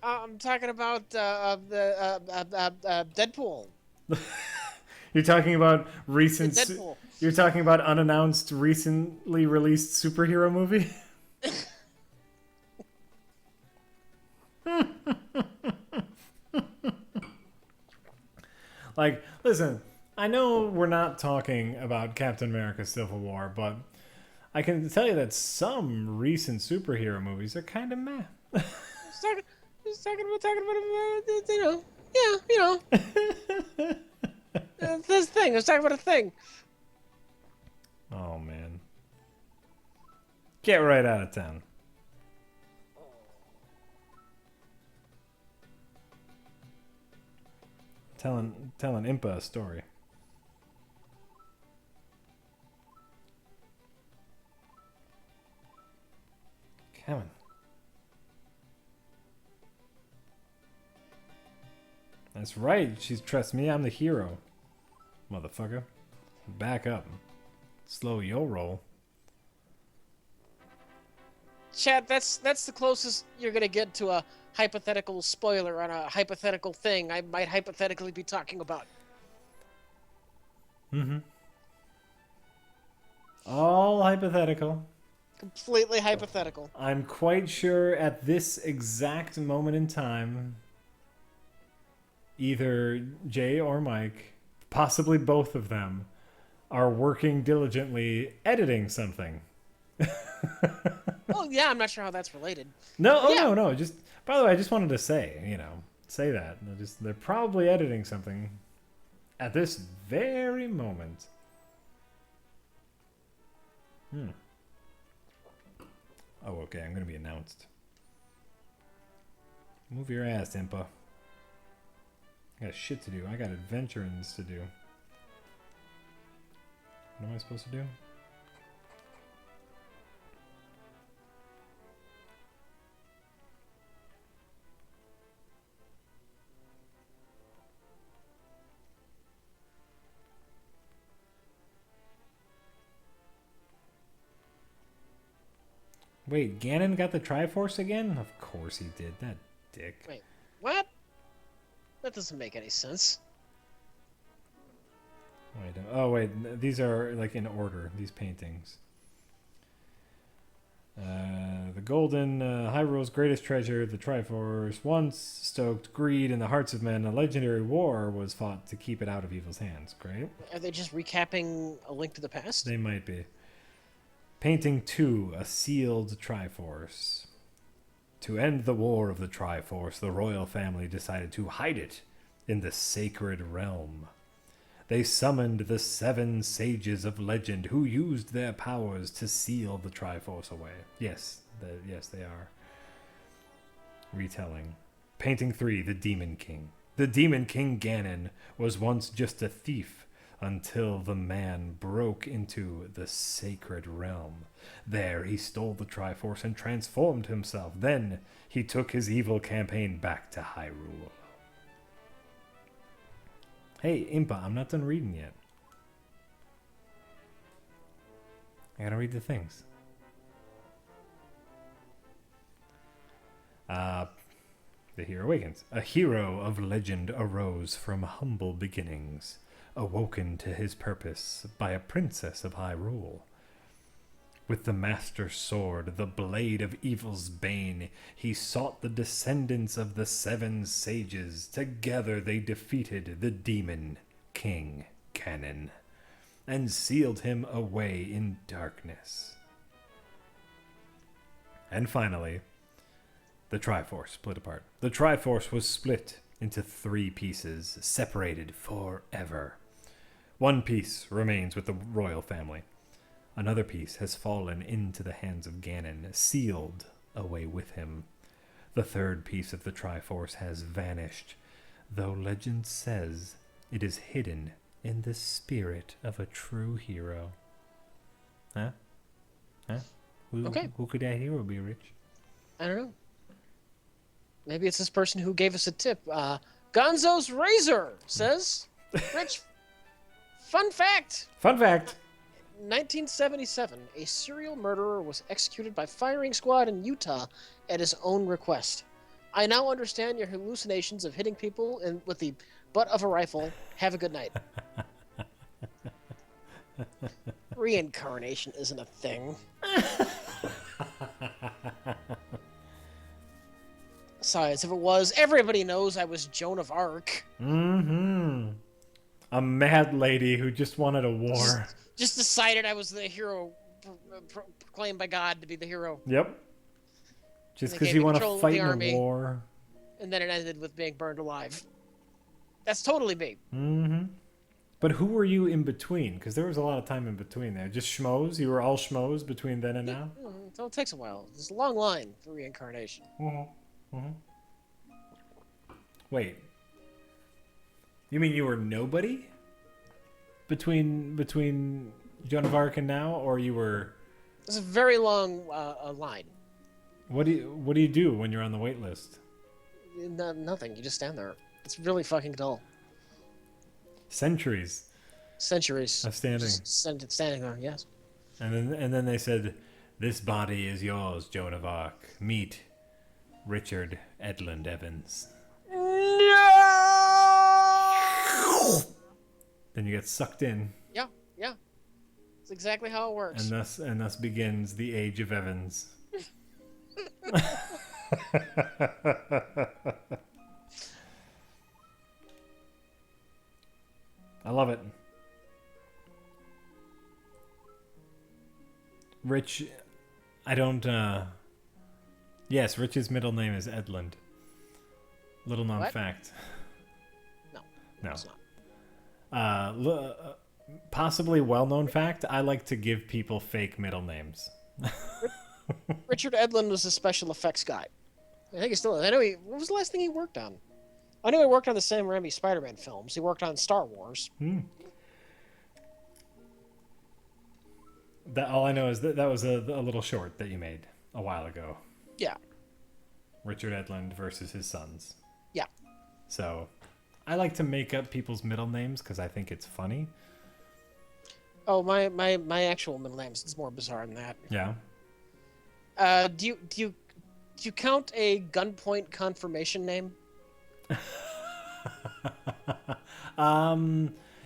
I'm talking about Deadpool. You're talking about recent... Deadpool. You're talking about unannounced, recently released superhero movie? Like, listen, I know we're not talking about Captain America Civil War, but I can tell you that some recent superhero movies are kind of meh. Just talking about, you know, yeah, you know. This thing, I was talking about a thing. Oh, man. Get right out of town. Telling Impa a story. Come on. That's right. She trusts me. I'm the hero. Motherfucker. Back up. Slow your roll. Chad, that's the closest you're gonna get to a hypothetical spoiler on a hypothetical thing I might hypothetically be talking about. Mm-hmm. All hypothetical. Completely hypothetical. I'm quite sure at this exact moment in time, either Jay or Mike, possibly both of them, are working diligently editing something. Oh yeah, I'm not sure how that's related. No, oh Yeah. no. Just by the way, I just wanted to say that. They're probably editing something at this very moment. Oh, okay. I'm gonna be announced. Move your ass, Impa. I got shit to do. I got adventurings to do. What am I supposed to do? Wait, Ganon got the Triforce again? Of course he did. That dick. Wait, what? That doesn't make any sense. Wait. These are like in order. These paintings. The golden Hyrule's greatest treasure, the Triforce, once stoked greed in the hearts of men. A legendary war was fought to keep it out of evil's hands. Great. Are they just recapping A Link to the Past? They might be. Painting 2, a sealed Triforce. To end the war of the Triforce, the royal family decided to hide it in the sacred realm. They summoned the 7 sages of legend who used their powers to seal the Triforce away. Yes, they are. Retelling. Painting 3, the Demon King. The Demon King Ganon was once just a thief until the man broke into the sacred realm. There he stole the Triforce and transformed himself. Then he took his evil campaign back to Hyrule. Hey, Impa, I'm not done reading yet. I gotta read the things. The Hero Awakens. A hero of legend arose from humble beginnings, awoken to his purpose by a princess of Hyrule. With the Master Sword, the blade of evil's bane, he sought the descendants of the 7 sages. Together they defeated the Demon King Ganon and sealed him away in darkness. And finally, the Triforce split apart. The Triforce was split into 3 pieces, separated forever. One piece remains with the royal family. Another piece has fallen into the hands of Ganon, sealed away with him. The 3rd piece of the Triforce has vanished, though legend says it is hidden in the spirit of a true hero. Huh? Who could that hero be, Rich? I don't know. Maybe it's this person who gave us a tip. Gonzo's Razor says, Rich, fun fact. 1977, a serial murderer was executed by firing squad in Utah at his own request. I now understand your hallucinations of hitting people with the butt of a rifle. Have a good night. Reincarnation isn't a thing. Besides, if it was, everybody knows I was Joan of Arc. Mm-hmm. A mad lady who just wanted a war. Just decided I was the hero proclaimed by God to be the hero. Yep. Just because you want to fight in a war. And then it ended with being burned alive. That's totally me. Mm-hmm. But who were you in between? Because there was a lot of time in between there. Just schmoes? You were all schmoes between then and now? So it takes a while. There's a long line for reincarnation. Mm-hmm. Mm-hmm. Wait. You mean you were nobody? Between Joan of Arc and now, or you were? It's a very long line. What do you do when you're on the wait list? Nothing. You just stand there. It's really fucking dull. Centuries of standing. Just standing there. Yes. And then they said, "This body is yours, Joan of Arc. Meet Richard Edlund Evans." No! Then you get sucked in. Yeah. That's exactly how it works. And thus begins the Age of Evans. I love it. Rich, I don't, yes, Rich's middle name is Edlund. Little known fact. No. It's not. Possibly well-known fact, I like to give people fake middle names. Richard Edlund was a special effects guy. I think he still is. What was the last thing he worked on? I know he worked on the Sam Raimi Spider-Man films. He worked on Star Wars. All I know is that was a little short that you made a while ago. Yeah. Richard Edlund versus his sons. Yeah. So, I like to make up people's middle names because I think it's funny. Oh, my actual middle name is more bizarre than that. Yeah. Do you count a gunpoint confirmation name?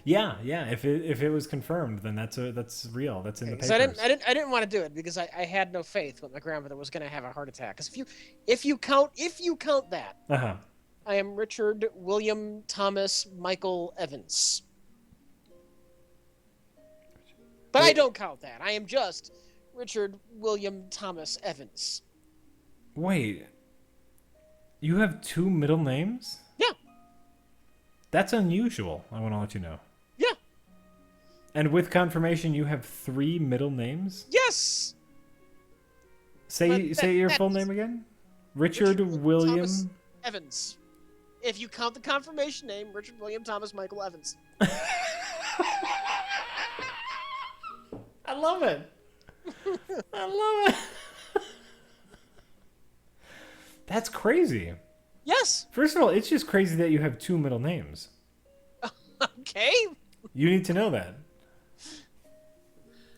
Yeah, yeah. If it was confirmed, then that's real. That's in the Because papers. I didn't want to do it because I had no faith that my grandmother was going to have a heart attack. Because if you count that, Uh-huh. I am Richard William Thomas Michael Evans. But I don't count that. I am just Richard William Thomas Evans. Wait. You have 2 middle names? Yeah. That's unusual. I want to let you know. Yeah. And with confirmation, you have 3 middle names? Yes. Say your full name again. Richard William Thomas Evans. If you count the confirmation name, Richard William Thomas Michael Evans. I love it. I love it. That's crazy. Yes. First of all, it's just crazy that you have 2 middle names. Okay. You need to know that.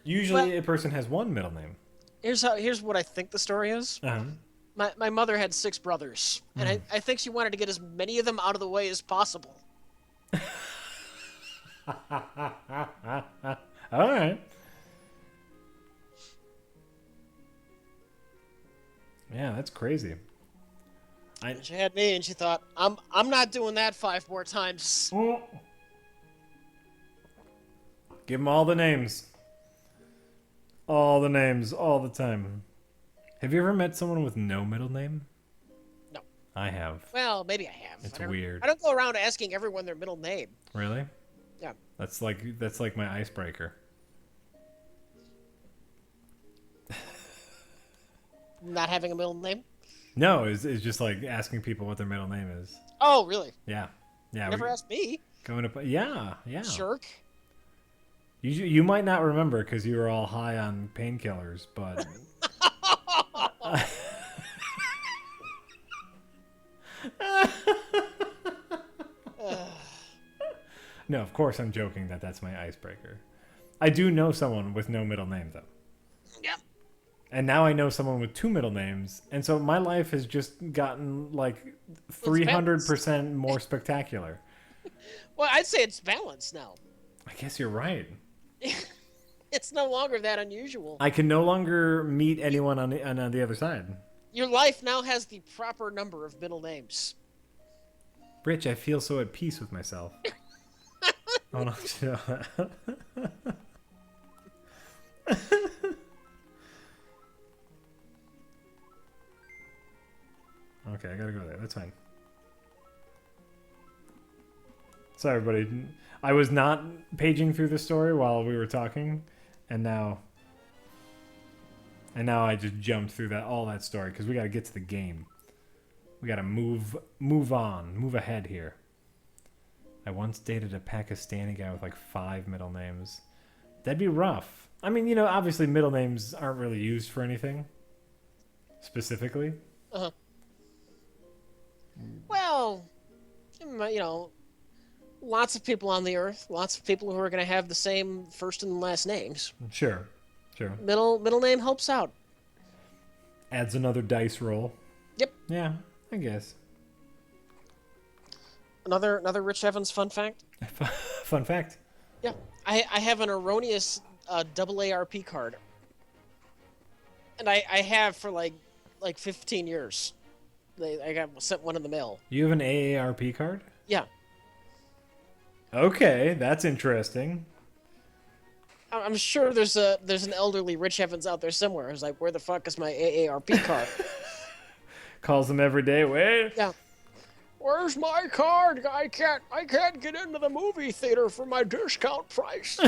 Usually, a person has 1 middle name. Here's what I think the story is. Uh-huh. My mother had 6 brothers, and I think she wanted to get as many of them out of the way as possible. All right. Yeah, that's crazy. She had me, and she thought, I'm not doing that 5 more times. Give them all the names. All the names, all the time. Have you ever met someone with no middle name? No. I have. Well, maybe I have. It's weird. I don't go around asking everyone their middle name. Really? Yeah. That's like my icebreaker. Not having a middle name? No, it's just like asking people what their middle name is. Oh, really? Yeah. Yeah. Never asked me. Going up. Yeah. Jerk. You might not remember because you were all high on painkillers, but. No, of course I'm joking that's my icebreaker. I do know someone with no middle name though. Yep. And now I know someone with 2 middle names, and so my life has just gotten like 300% more spectacular. Well, I'd say it's balanced now. I guess you're right. It's no longer that unusual. I can no longer meet anyone on the other side. Your life now has the proper number of middle names. Rich, I feel so at peace with myself. I want to let you know that. Okay, I gotta go there. That's fine. Sorry, everybody. I was not paging through the story while we were talking, and now I just jumped through all that story because we got to get to the game. We got to move on, move ahead here. I once dated a Pakistani guy with like 5 middle names. That'd be rough. I mean, obviously middle names aren't really used for anything specifically. Uh-huh. Well, lots of people on the earth, lots of people who are going to have the same first and last names. Sure. Middle name helps out. Adds another dice roll. Yep. Yeah, I guess. Another Rich Evans fun fact. Fun fact. Yeah, I have an erroneous AARP card, and I have for like 15 years. I got sent one in the mail. You have an AARP card? Yeah. Okay, that's interesting. I'm sure there's an elderly Rich Evans out there somewhere who's like, where the fuck is my AARP card? Calls them every day. Wait. Yeah. Where's my card? I can't get into the movie theater for my discount price.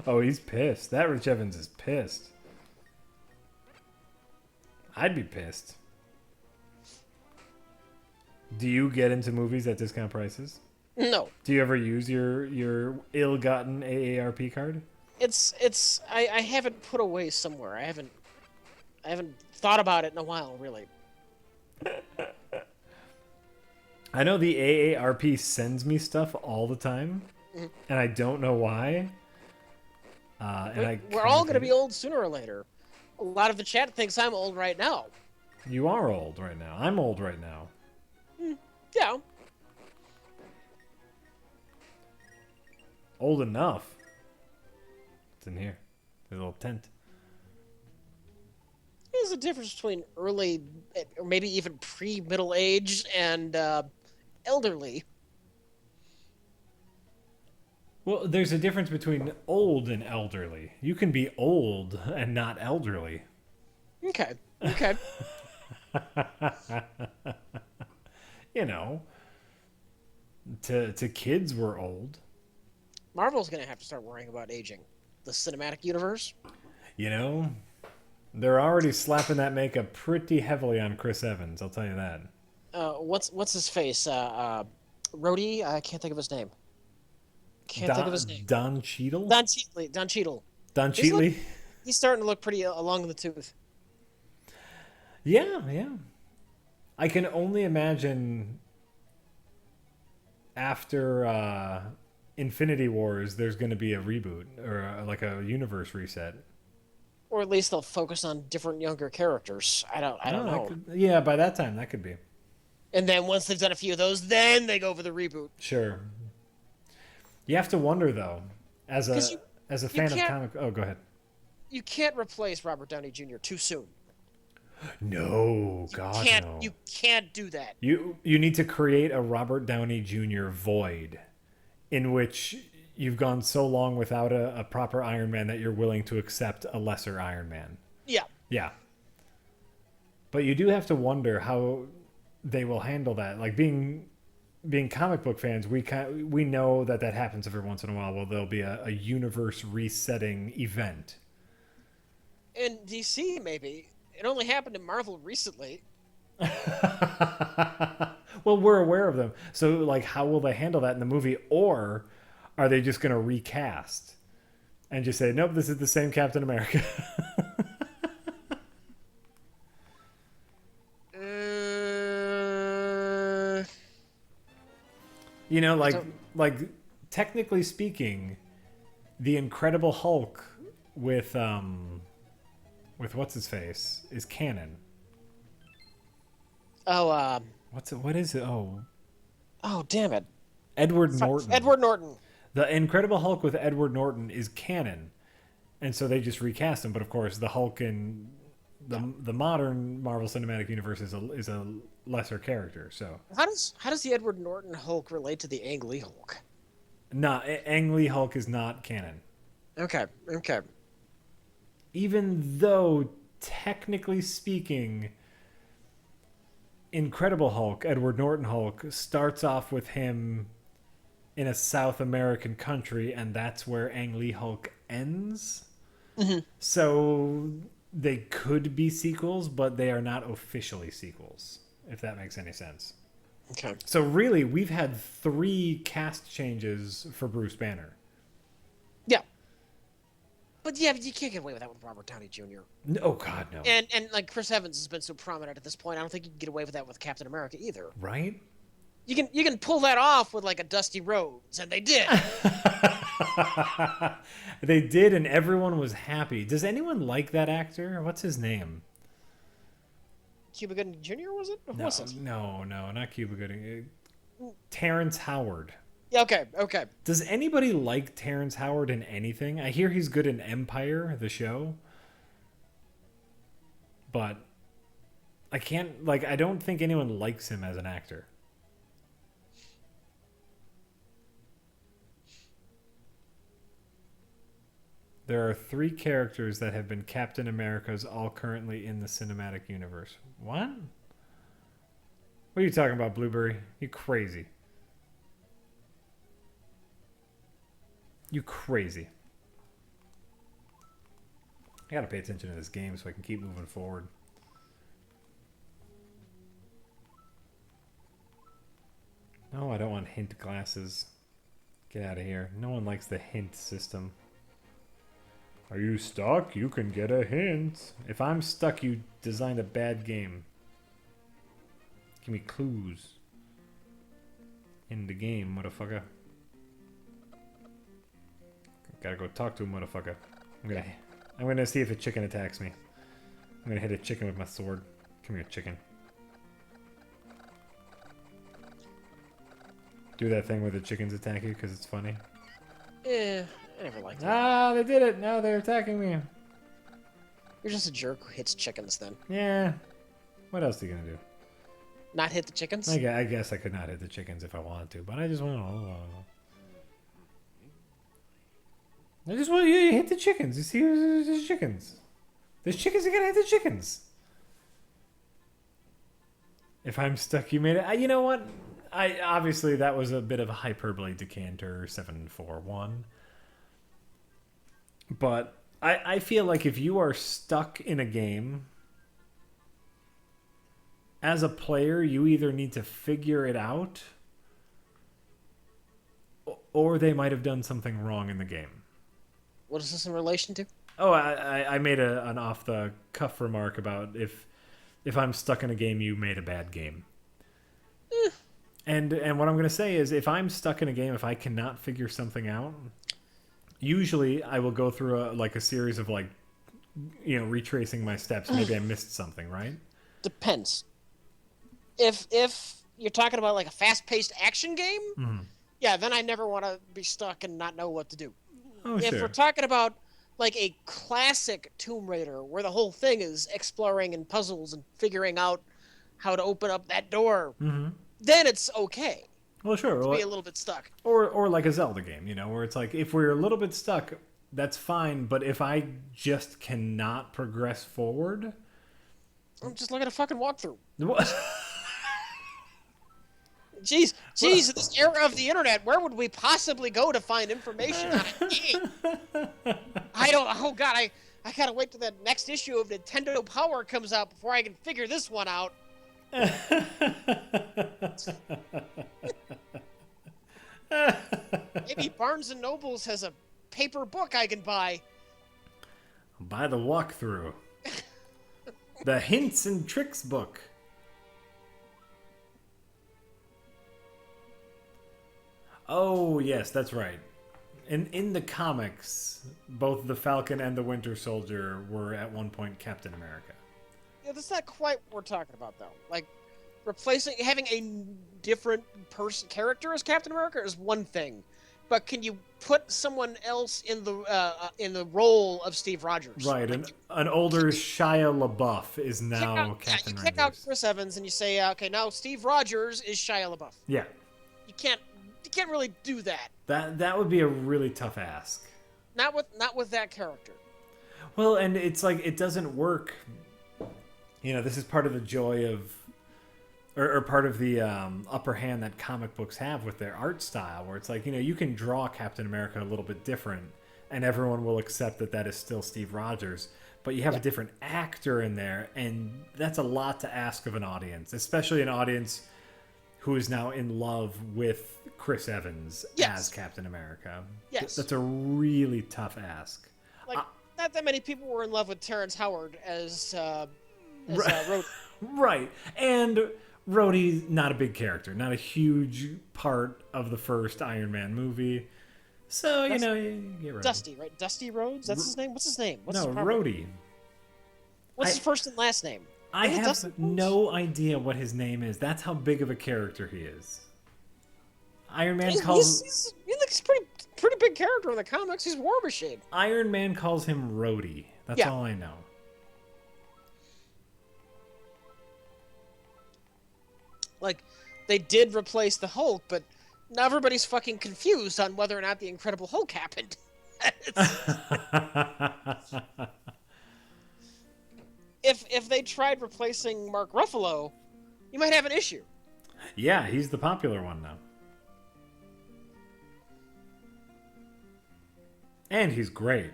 Oh, he's pissed. That Rich Evans is pissed. I'd be pissed. Do you get into movies at discount prices? No. Do you ever use your ill-gotten AARP card? I haven't put away somewhere. I haven't thought about it in a while, really. I know the AARP sends me stuff all the time, and I don't know why. We're all going to be old sooner or later. A lot of the chat thinks I'm old right now. You are old right now. I'm old right now. Yeah. Old enough. It's in here. There's a little tent. There's a difference between early, or maybe even pre-middle age, and elderly. Well, there's a difference between old and elderly. You can be old and not elderly. Okay. Okay. You know, to kids we're old. Marvel's gonna have to start worrying about aging. The cinematic universe. You know, they're already slapping that makeup pretty heavily on Chris Evans. I'll tell you that. What's his face? Rhodey. I can't think of his name. Can't think of his name. Don Cheadle. Don Cheadle. Don Cheadle. Don Cheadle. He's starting to look pretty along in the tooth. Yeah, yeah. I can only imagine after Infinity Wars, there's going to be a reboot or like a universe reset. Or at least they'll focus on different younger characters. I don't know. Yeah, by that time that could be. And then once they've done a few of those, then they go for the reboot. Sure. You have to wonder though, as a fan of comic. Oh, go ahead. You can't replace Robert Downey Jr. too soon. No, God, no. You can't do that. You need to create a Robert Downey Jr. void, in which you've gone so long without a proper Iron Man that you're willing to accept a lesser Iron Man. Yeah. Yeah. But you do have to wonder how they will handle that. Like being comic book fans, we know that happens every once in a while. Well, there'll be a universe resetting event. In DC, maybe. It only happened in Marvel recently. Well, we're aware of them. So, like, how will they handle that in the movie? Or are they just going to recast and just say, nope, this is the same Captain America? You know, like technically speaking, the Incredible Hulk with what's his face is canon. Oh, what is it? Oh, damn it. Edward Norton. Edward Norton. The Incredible Hulk with Edward Norton is canon. And so they just recast him, but of course the Hulk in the modern Marvel Cinematic Universe is a lesser character. So how does the Edward Norton Hulk relate to the Ang Lee Hulk? Nah, Ang Lee Hulk is not canon. Okay. Even though technically speaking, Incredible Hulk, Edward Norton Hulk, starts off with him in a South American country, and that's where Ang Lee Hulk ends. Mm-hmm. So they could be sequels, but they are not officially sequels, if that makes any sense. Okay. So really, we've had 3 cast changes for Bruce Banner. Yeah. But yeah, you can't get away with that with Robert Downey Jr. Oh God, no. And like Chris Evans has been so prominent at this point, I don't think you can get away with that with Captain America either. Right? You can pull that off with like a Dusty Rhodes, and they did. They did, and everyone was happy. Does anyone like that actor? What's his name? Cuba Gooding Jr. was it? Or No, was it? no, not Cuba Gooding. Terrence Howard. Yeah, okay. Does anybody like Terrence Howard in anything? I hear he's good in Empire, the show. But I don't think anyone likes him as an actor. There are 3 characters that have been Captain Americas all currently in the cinematic universe. What? What are you talking about, Blueberry? You crazy. You crazy. I gotta pay attention to this game so I can keep moving forward. No, I don't want hint glasses. Get out of here. No one likes the hint system. Are you stuck? You can get a hint. If I'm stuck, you designed a bad game. Give me clues. In the game, motherfucker. Gotta go talk to a motherfucker. I'm gonna see if a chicken attacks me. I'm gonna hit a chicken with my sword. Come here, chicken. Do that thing where the chickens attack you because it's funny. I never liked it. Ah, they did it. Now they're attacking me. You're just a jerk who hits chickens then. Yeah. What else are you gonna do? Not hit the chickens? I guess I could not hit the chickens if I wanted to, but I just want to. I just want you to hit the chickens. You see, there's chickens. There's chickens. You gotta hit the chickens. If I'm stuck, you made it. You know what? I obviously that was a bit of a hyperbole decanter 741. But I feel like if you are stuck in a game, as a player, you either need to figure it out, or they might have done something wrong in the game. What is this in relation to? Oh, I made an off the cuff remark about if I'm stuck in a game, you made a bad game. And what I'm going to say is, if I'm stuck in a game, if I cannot figure something out, usually I will go through a series of retracing my steps. Maybe I missed something, right? Depends. If you're talking about like a fast-paced action game, yeah, then I never want to be stuck and not know what to do. Oh, if sure. we're talking about like a classic Tomb Raider where the whole thing is exploring and puzzles and figuring out how to open up that door, then it's okay. Well, sure. To be a little bit stuck. Or like a Zelda game, where it's like, if we're a little bit stuck, that's fine. But if I just cannot progress forward, I'm just looking at a fucking walkthrough. What? Jeez, in this era of the internet, where would we possibly go to find information on a game? Oh god, I gotta wait till the next issue of Nintendo Power comes out before I can figure this one out. Maybe Barnes & Nobles has a paper book I can buy. Buy the walkthrough. The Hints and Tricks book. Oh, yes, that's right. In the comics, both the Falcon and the Winter Soldier were at one point Captain America. Yeah, that's not quite what we're talking about, though. Like, having a different character as Captain America is one thing, but can you put someone else in the role of Steve Rogers? Right, an older Shia LaBeouf is now Captain Rogers. You kick out Chris Evans and you say, okay, now Steve Rogers is Shia LaBeouf. Yeah. You can't really do that. That would be a really tough ask. Not with that character. Well, and it's like, it doesn't work. This is part of the joy of, or part of the upper hand that comic books have with their art style, where it's like, you can draw Captain America a little bit different, and everyone will accept that is still Steve Rogers. But you have a different actor in there, and that's a lot to ask of an audience, especially an audience who is now in love with Chris Evans as Captain America. Yes. That's a really tough ask. Like, not that many people were in love with Terrence Howard as Rhodey. Right. And Rhodey's not a big character, not a huge part of the first Iron Man movie. So, you get Rhodey. Dusty, right? Dusty Rhodes? That's his name? What's his name? Rhodey. What's his first and last name? I have no idea what his name is. That's how big of a character he is. Iron Man calls... He looks pretty big character in the comics. He's War Machine. Iron Man calls him Rhodey. That's all I know. Like, they did replace the Hulk, but now everybody's fucking confused on whether or not the Incredible Hulk happened. If they tried replacing Mark Ruffalo, you might have an issue. Yeah, he's the popular one now. And he's great.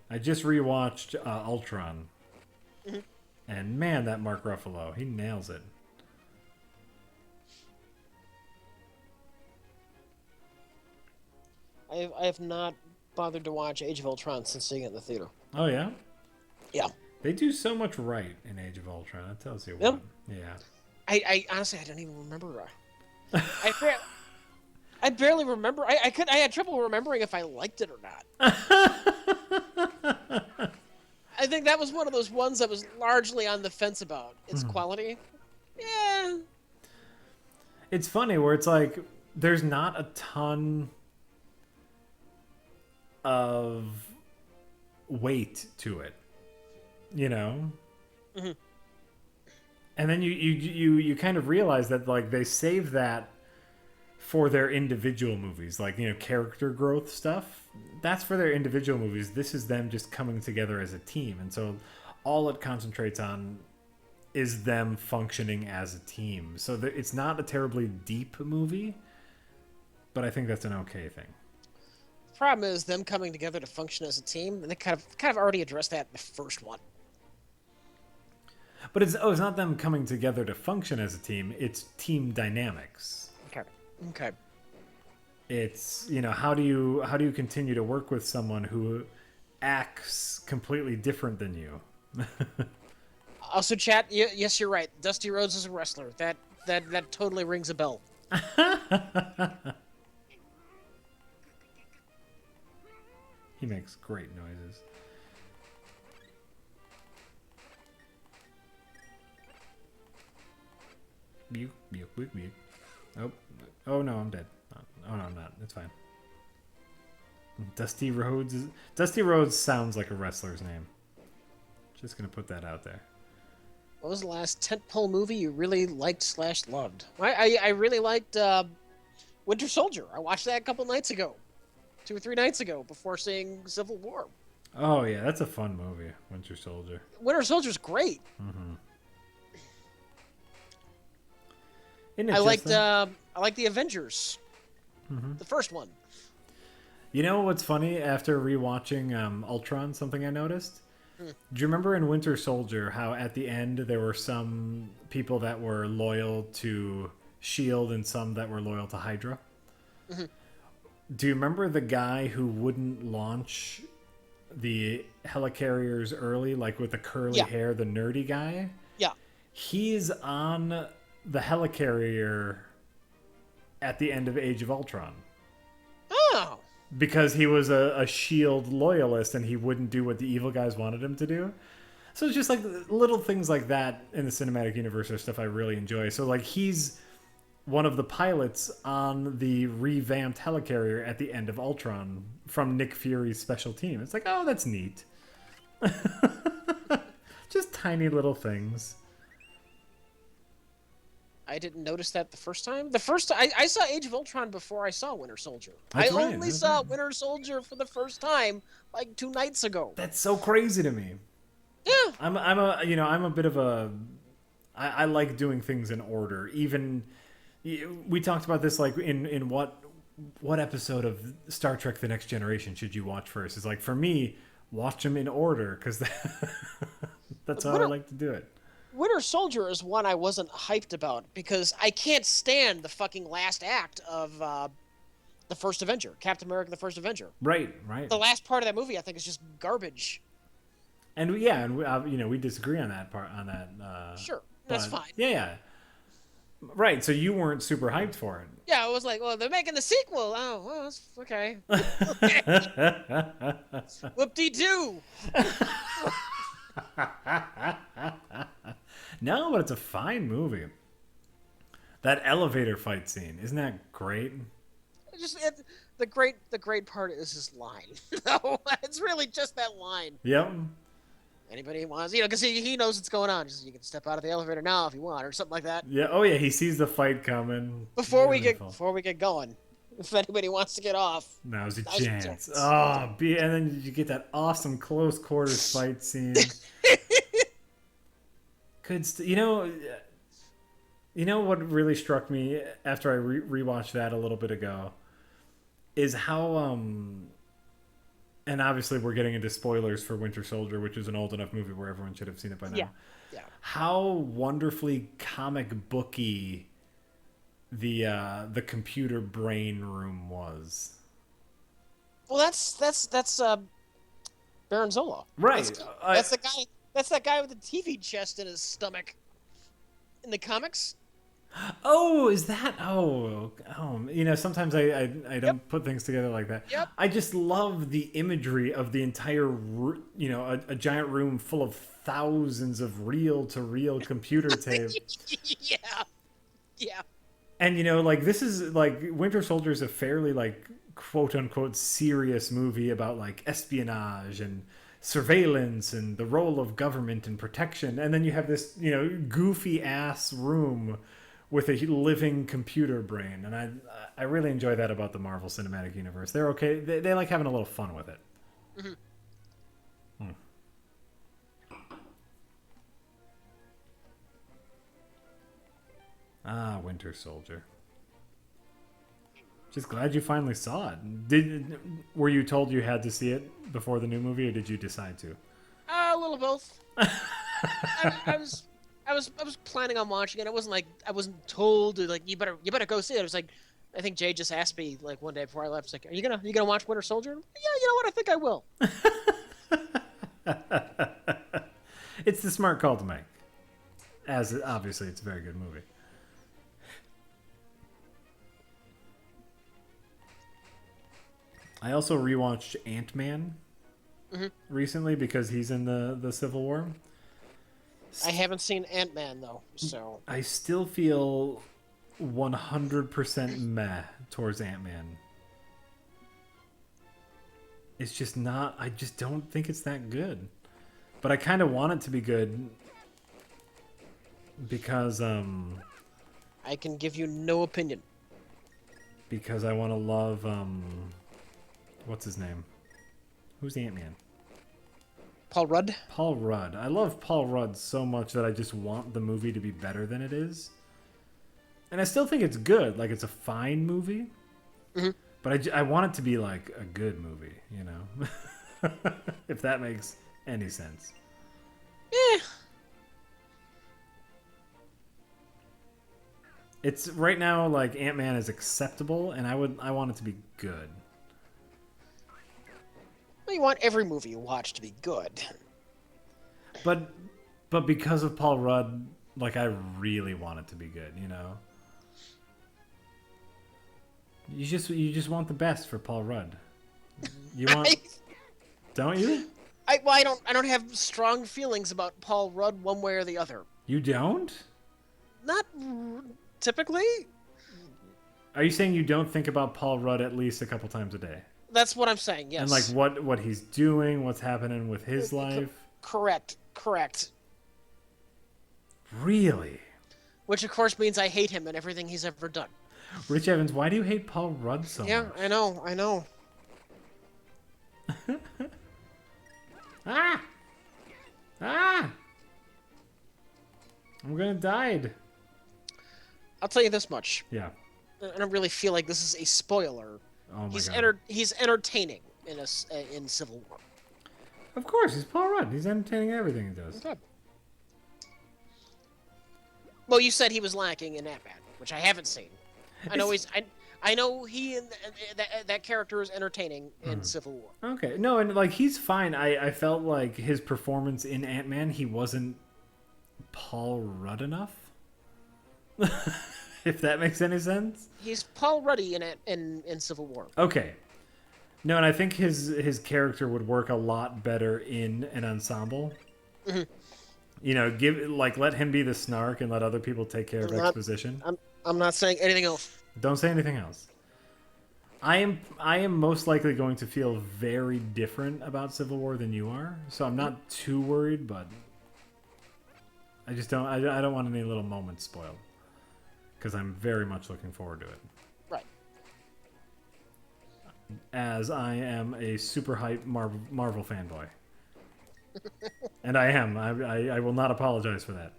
I just rewatched Ultron. Mm-hmm. And man, that Mark Ruffalo, he nails it. I have not bothered to watch Age of Ultron since seeing it in the theater. Oh, yeah? Yeah. They do so much right in Age of Ultron. That tells you what. Yeah. I honestly, I don't even remember. I barely remember. I had trouble remembering if I liked it or not. I think that was one of those ones I was largely on the fence about its quality. Yeah. It's funny where it's like, there's not a ton of weight to it, you know. Hmm. And then you kind of realize that like they save that for their individual movies, like, you know, character growth stuff. That's for their individual movies. This is them just coming together as a team, and so all it concentrates on is them functioning as a team. So it's not a terribly deep movie, but I think that's an okay thing. The problem is them coming together to function as a team, and they kind of already addressed that in the first one. But it's not them coming together to function as a team. It's team dynamics. Okay. Okay. It's, you know, how do you continue to work with someone who acts completely different than you? Also, chat. Yes, you're right. Dusty Rhodes is a wrestler. That totally rings a bell. He makes great noises. Mew, mew, mew, mew. Oh no, I'm dead. Oh no, I'm not. It's fine. Dusty Rhodes sounds like a wrestler's name. Just gonna put that out there. What was the last tentpole movie you really liked / loved? I really liked Winter Soldier. I watched that a couple nights ago, 2 or 3 nights ago, before seeing Civil War. Oh yeah, that's a fun movie, Winter Soldier. Winter Soldier's great. Mm-hmm. I liked the Avengers, the first one. You know what's funny? After rewatching Ultron, something I noticed. Do you remember in Winter Soldier how at the end there were some people that were loyal to Shield and some that were loyal to Hydra? Mm-hmm. Do you remember the guy who wouldn't launch the helicarriers early, like with the curly hair, the nerdy guy? Yeah. He's on the helicarrier at the end of Age of Ultron. Oh. Because he was a Shield loyalist and he wouldn't do what the evil guys wanted him to do. So it's just like little things like that in the cinematic universe are stuff I really enjoy. So like he's one of the pilots on the revamped helicarrier at the end of Ultron from Nick Fury's special team. It's like, oh, that's neat. Just tiny little things. I didn't notice that the first time. I saw Age of Ultron before I saw Winter Soldier. That's I right, only that's saw right. Winter Soldier for the first time like 2 nights ago. That's so crazy to me. Yeah. I'm a bit of a I like doing things in order. Even we talked about this like in what episode of Star Trek: The Next Generation should you watch first? It's like for me, watch them in order because that's how I like to do it. Winter Soldier is one I wasn't hyped about because I can't stand the fucking last act of the first Avenger, Captain America: The First Avenger. Right. The last part of that movie I think is just garbage. And we disagree on that part. Sure, that's fine. Yeah. Right. So you weren't super hyped for it. Yeah, I was like, well, they're making the sequel. Oh, well, that's okay. Whoop-de-doo. No, but it's a fine movie. That elevator fight scene, isn't that great? The great part is his line. No, it's really just that line. Yep. Anybody wants, because he knows what's going on. Just, you can step out of the elevator now if you want, or something like that. Yeah. Oh yeah, he sees the fight coming. Before we get going, if anybody wants to get off, now's your chance. And then you get that awesome close quarters fight scene. You know what really struck me after I rewatched that a little bit ago is how and obviously we're getting into spoilers for Winter Soldier, which is an old enough movie where everyone should have seen it by now. Yeah. How wonderfully comic booky the computer brain room was. Well, that's Baron Zola. Right. That's the guy. That's that guy with the TV chest in his stomach. In the comics. Oh, is that? Oh, sometimes I don't put things together like that. Yep. I just love the imagery of the entire, a giant room full of thousands of reel-to-reel computer tape. Yeah. And like this is like Winter Soldier is a fairly like quote unquote serious movie about like espionage and surveillance and the role of government and protection, and then you have this goofy ass room with a living computer brain, and I really enjoy that about the Marvel Cinematic Universe. They're okay. They like having a little fun with it. Mm-hmm. Winter Soldier. Just glad you finally saw it. Were you told you had to see it before the new movie, or did you decide to? A little both. I was planning on watching it. I wasn't told to, like, you better go see it. It was like, I think Jay just asked me like one day before I left. It's like, are you gonna watch Winter Soldier? Yeah, you know what? I think I will. It's the smart call to make. As obviously, it's a very good movie. I also rewatched Ant-Man recently because he's in the Civil War. I haven't seen Ant-Man though, so I still feel 100% meh towards Ant-Man. It's just not. I just don't think it's that good. But I kind of want it to be good because I can give you no opinion. Because I want to love what's his name? Who's the Ant-Man? Paul Rudd? Paul Rudd. I love Paul Rudd so much that I just want the movie to be better than it is. And I still think it's good. Like, it's a fine movie. Mm-hmm. But I want it to be, like, a good movie, you know? If that makes any sense. Yeah. It's, right now, like, Ant-Man is acceptable, and I want it to be good. Well, you want every movie you watch to be good. But because of Paul Rudd, like, I really want it to be good, you know? You just want the best for Paul Rudd. You want don't you? I don't have strong feelings about Paul Rudd one way or the other. You don't? Not typically. Are you saying you don't think about Paul Rudd at least a couple times a day? That's what I'm saying, yes. And like what he's doing, what's happening with his life? Correct. Really? Which of course means I hate him and everything he's ever done. Rich Evans, why do you hate Paul Rudd so much? Yeah, I know. Ah! I'm gonna die. I'll tell you this much. Yeah. I don't really feel like this is a spoiler. Oh my God. He's entertaining in Civil War. Of course, he's Paul Rudd. He's entertaining in everything he does. Okay. Well, you said he was lacking in Ant-Man, which I haven't seen. I know he and that character is entertaining in Civil War. Okay, no, and like he's fine. I felt like his performance in Ant-Man, he wasn't Paul Rudd enough. If that makes any sense. He's Paul Ruddy in Civil War. Okay. No, and I think his character would work a lot better in an ensemble. Mm-hmm. You know, let him be the snark and let other people take care of exposition. I'm not saying anything else. Don't say anything else. I am most likely going to feel very different about Civil War than you are, so I'm not too worried, but I just don't I don't want any little moments spoiled. Because I'm very much looking forward to it. Right. As I am a super hype Marvel fanboy. And I am. I will not apologize for that.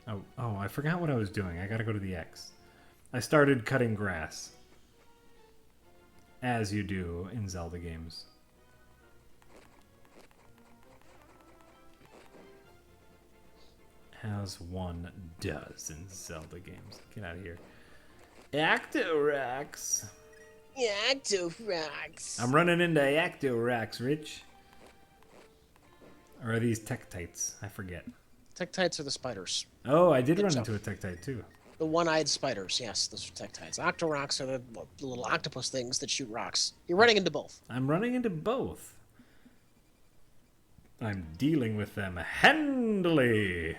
Oh, I forgot what I was doing. I gotta go to the X. I started cutting grass. As you do in Zelda games. As one does in Zelda games. Get out of here. Actorax. Yeah, Actorax. I'm running into Actorax, Rich. Or are these Tektites? I forget. Tektites are the spiders. Oh, I did run into a Tektite too. The one-eyed spiders, yes, those are Tektites. Octoroks are the little octopus things that shoot rocks. You're running into both. I'm running into both. I'm dealing with them handily.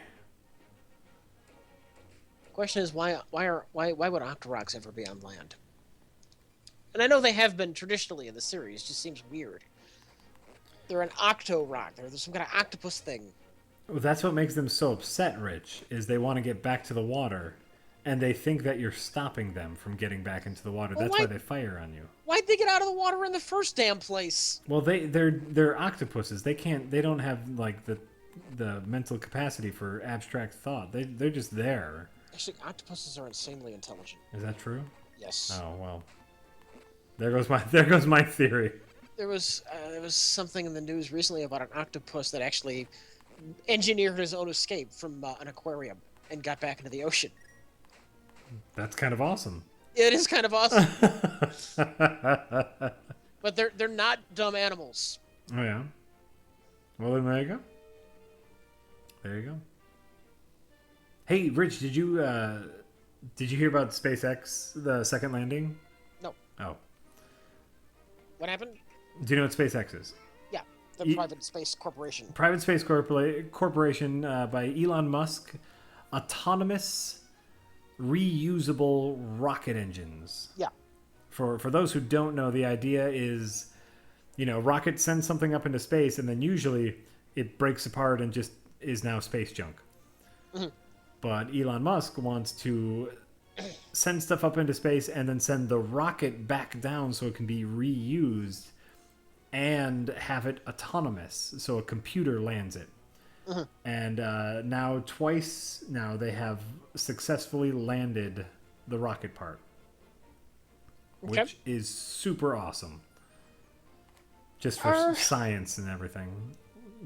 Question is why would Octoroks ever be on land? And I know they have been traditionally in the series. It just seems weird. They're an Octorok. They're some kind of octopus thing. Well, that's what makes them so upset, Rich, is they want to get back to the water, and they think that you're stopping them from getting back into the water. Well, That's why they fire on you. Why'd they get out of the water in the first damn place? Well, they're octopuses. They don't have like the mental capacity for abstract thought. They're just there. Actually, octopuses are insanely intelligent. Is that true? Yes. Oh well. There goes my theory. There was something in the news recently about an octopus that actually engineered his own escape from an aquarium and got back into the ocean. That's kind of awesome. It is kind of awesome. But they're not dumb animals. Oh yeah. Well then there you go. There you go. Hey Rich, did you hear about SpaceX, the second landing? No. Oh. What happened? Do you know what SpaceX is? Yeah, the private space corporation. Private space corporation by Elon Musk. Autonomous, reusable rocket engines. Yeah. For those who don't know, the idea is, rocket sends something up into space, and then usually it breaks apart and just is now space junk. Mm-hmm. But Elon Musk wants to send stuff up into space and then send the rocket back down so it can be reused and have it autonomous so a computer lands it. Mm-hmm. And now twice now they have successfully landed the rocket part, okay. Which is super awesome. Just for science and everything.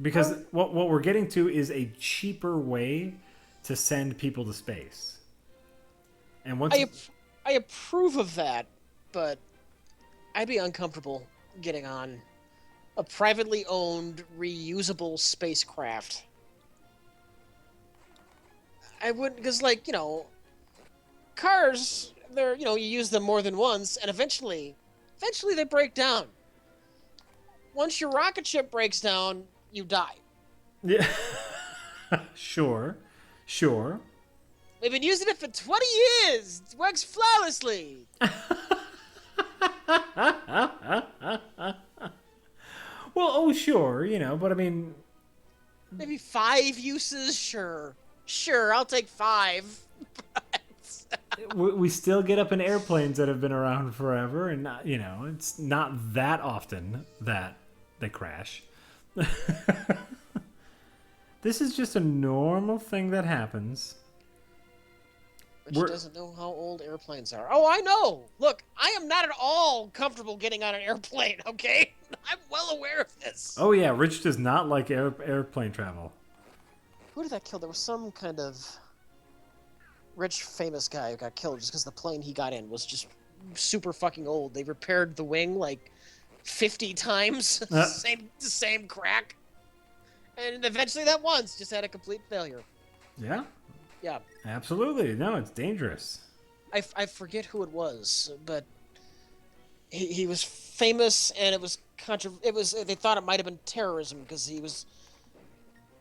Because what we're getting to is a cheaper way to send people to space. And once I approve of that, but I'd be uncomfortable getting on a privately owned, reusable spacecraft. I wouldn't, because, cars, they're, you use them more than once, and eventually they break down. Once your rocket ship breaks down, you die. Yeah. Sure. We've been using it for 20 years. It works flawlessly. Well, sure, but I mean... Maybe 5 uses? Sure, I'll take 5. We still get up in airplanes that have been around forever, and, it's not that often that they crash. This is just a normal thing that happens. Rich doesn't know how old airplanes are. Oh, I know! Look, I am not at all comfortable getting on an airplane, okay? I'm well aware of this. Oh, yeah, Rich does not like airplane travel. Who did that kill? There was some kind of rich, famous guy who got killed just because the plane he got in was just super fucking old. They repaired the wing, 50 times. Same crack. And eventually that once just had a complete failure. Yeah? Yeah. Absolutely. No, it's dangerous. I forget who it was, but he was famous, and it was they thought it might have been terrorism because he was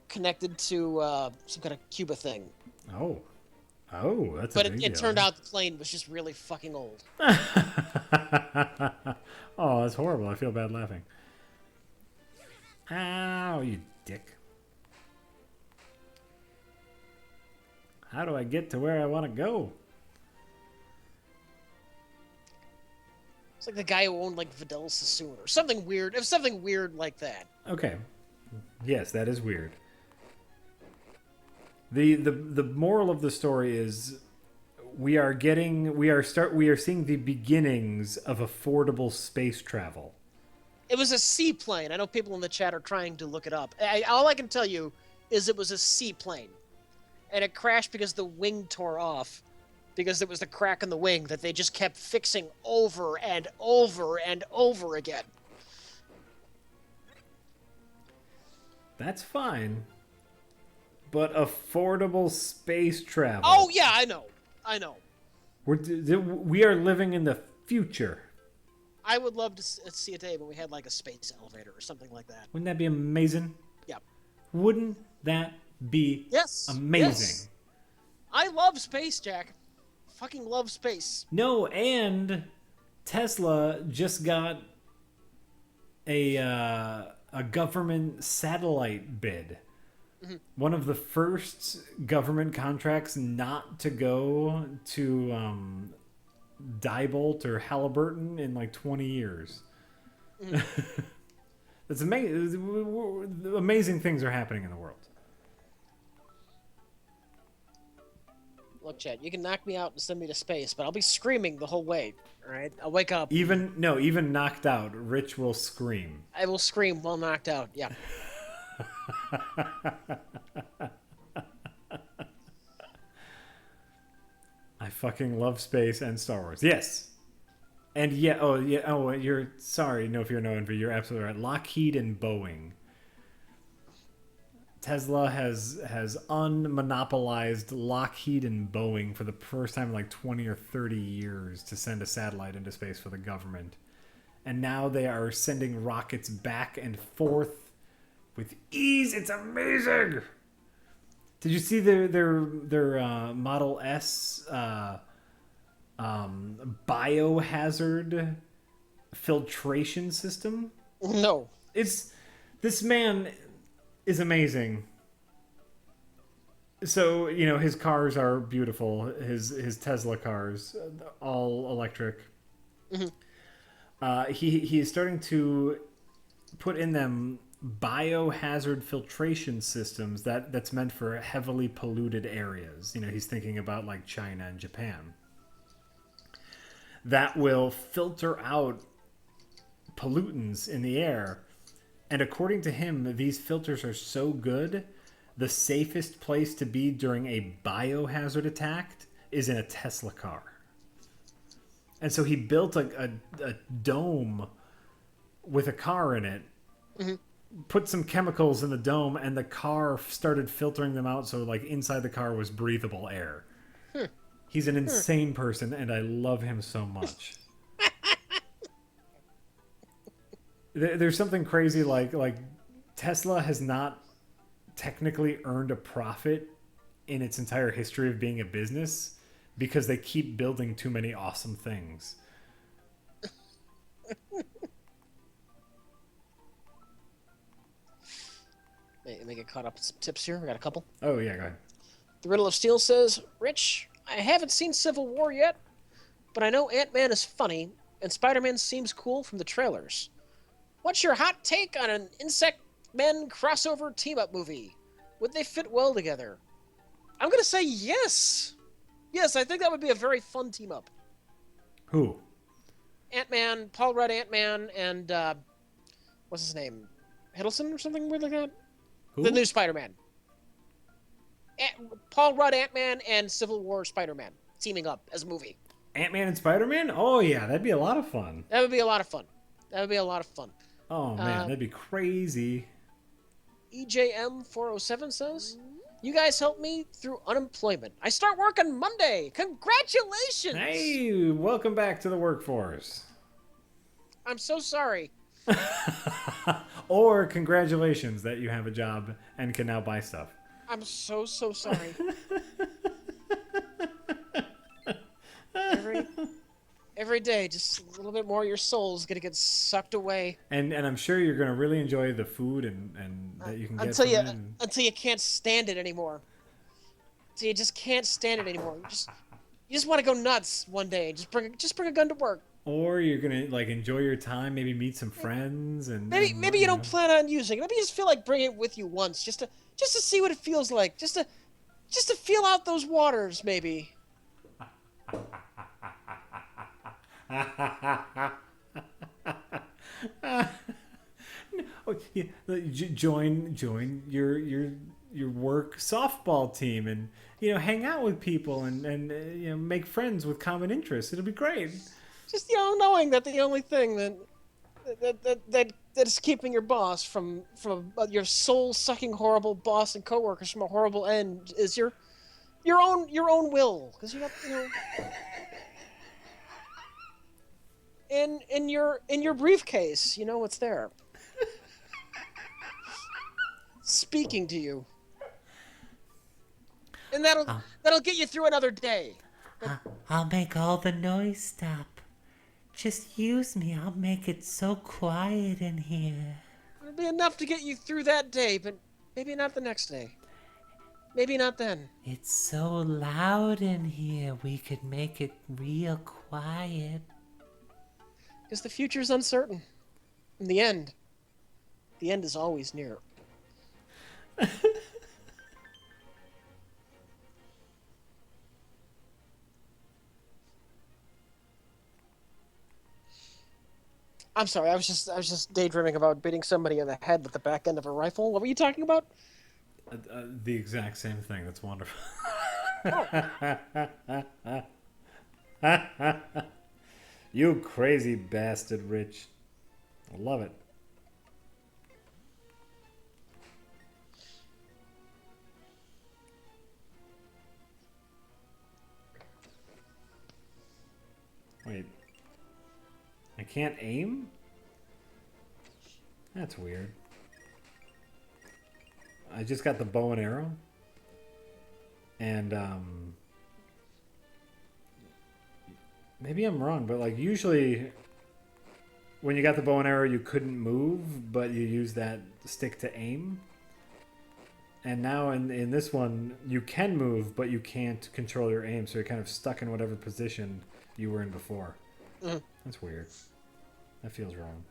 connected to some kind of Cuba thing. Oh, that's but a big it deal. turned out the plane was just really fucking old. Oh, that's horrible. I feel bad laughing. Ow, you dick. How do I get to where I want to go? It's like the guy who owned Vidal Sassoon or something weird. It was something weird like that. Okay. Yes, that is weird. The moral of the story is we are seeing the beginnings of affordable space travel. It was a seaplane. I know people in the chat are trying to look it up. All I can tell you is it was a seaplane. And it crashed because the wing tore off. Because there was the crack in the wing that they just kept fixing over and over and over again. That's fine. But affordable space travel. Oh, yeah, I know. We are living in the future. I would love to see a day when we had a space elevator or something like that. Wouldn't that be amazing? Yeah. Wouldn't that be amazing? Yes. I love space, Jack. Fucking love space. No, and Tesla just got a government satellite bid. One of the first government contracts not to go to Diebold or Halliburton in like 20 years. It's amazing. Amazing things are happening in the world. Look, Chad, you can knock me out and send me to space, but I'll be screaming the whole way. All right, I'll wake up. Even knocked out, Rich will scream. I will scream while knocked out. Yeah. I fucking love space and Star Wars. Yes. And you're sorry, no fear, no envy. You're absolutely right. Lockheed and Boeing. Tesla has unmonopolized Lockheed and Boeing for the first time in like 20 or 30 years to send a satellite into space for the government. And now they are sending rockets back and forth with ease. It's amazing. Did you see their Model S biohazard filtration system? No. This man is amazing. So, his cars are beautiful. His Tesla cars, all electric. Mm-hmm. He is starting to put in them biohazard filtration systems that's meant for heavily polluted areas. He's thinking about like China and Japan. That will filter out pollutants in the air. And according to him, these filters are so good, the safest place to be during a biohazard attack is in a Tesla car. And so he built a dome with a car in it, mm-hmm. put some chemicals in the dome, and the car started filtering them out so like inside the car was breathable air. He's an insane person, and I love him so much. There's something crazy like Tesla has not technically earned a profit in its entire history of being a business because they keep building too many awesome things. Let me get caught up with some tips here. We got a couple. Oh, yeah, go ahead. The Riddle of Steel says, Rich, I haven't seen Civil War yet, but I know Ant-Man is funny, and Spider-Man seems cool from the trailers. What's your hot take on an Insect Men crossover team-up movie? Would they fit well together? I'm going to say yes. Yes, I think that would be a very fun team-up. Who? Ant-Man, Paul Rudd Ant-Man, and, what's his name? Hiddleston or something weird like that? Who? The new Spider-Man. Paul Rudd Ant-Man and Civil War Spider-Man teaming up as a movie. Ant-Man and Spider-Man? Oh, yeah, that'd be a lot of fun. That would be a lot of fun. Oh, man, that'd be crazy. EJM407 says, you guys helped me through unemployment. I start work on Monday. Congratulations! Hey, welcome back to the workforce. I'm so sorry. Or congratulations that you have a job and can now buy stuff. I'm so sorry. Every day, just a little bit more of your soul's gonna get sucked away. And I'm sure you're gonna really enjoy the food and that you can get until you can't stand it anymore. So you just can't stand it anymore. You just want to go nuts one day. Just bring a gun to work. Or you're gonna like enjoy your time, maybe meet some friends, and maybe you don't plan on using it. Maybe you just feel like bringing it with you once, just to see what it feels like, just to feel out those waters, maybe. Join your work softball team, and hang out with people and make friends with common interests. It'll be great. Just knowing that the only thing that is keeping your boss from your soul sucking horrible boss and coworkers from a horrible end is your own will, because in your briefcase, what's there, speaking to you. and that'll I'll, that'll get you through another day. I'll make all the noise stop. Just use me. I'll make it so quiet in here. It'll be enough to get you through that day, but maybe not the next day. Maybe not then. It's so loud in here. We could make it real quiet. Because the future's uncertain. In the end is always near. I'm sorry, I was just daydreaming about beating somebody in the head with the back end of a rifle. What were you talking about? The exact same thing. That's wonderful. You crazy bastard, Rich. I love it. Wait. I can't aim? That's weird. I just got the bow and arrow. And, maybe I'm wrong, but like usually when you got the bow and arrow you couldn't move, but you use that stick to aim. And now in this one you can move, but you can't control your aim, so you're kind of stuck in whatever position you were in before. That's weird. That feels wrong.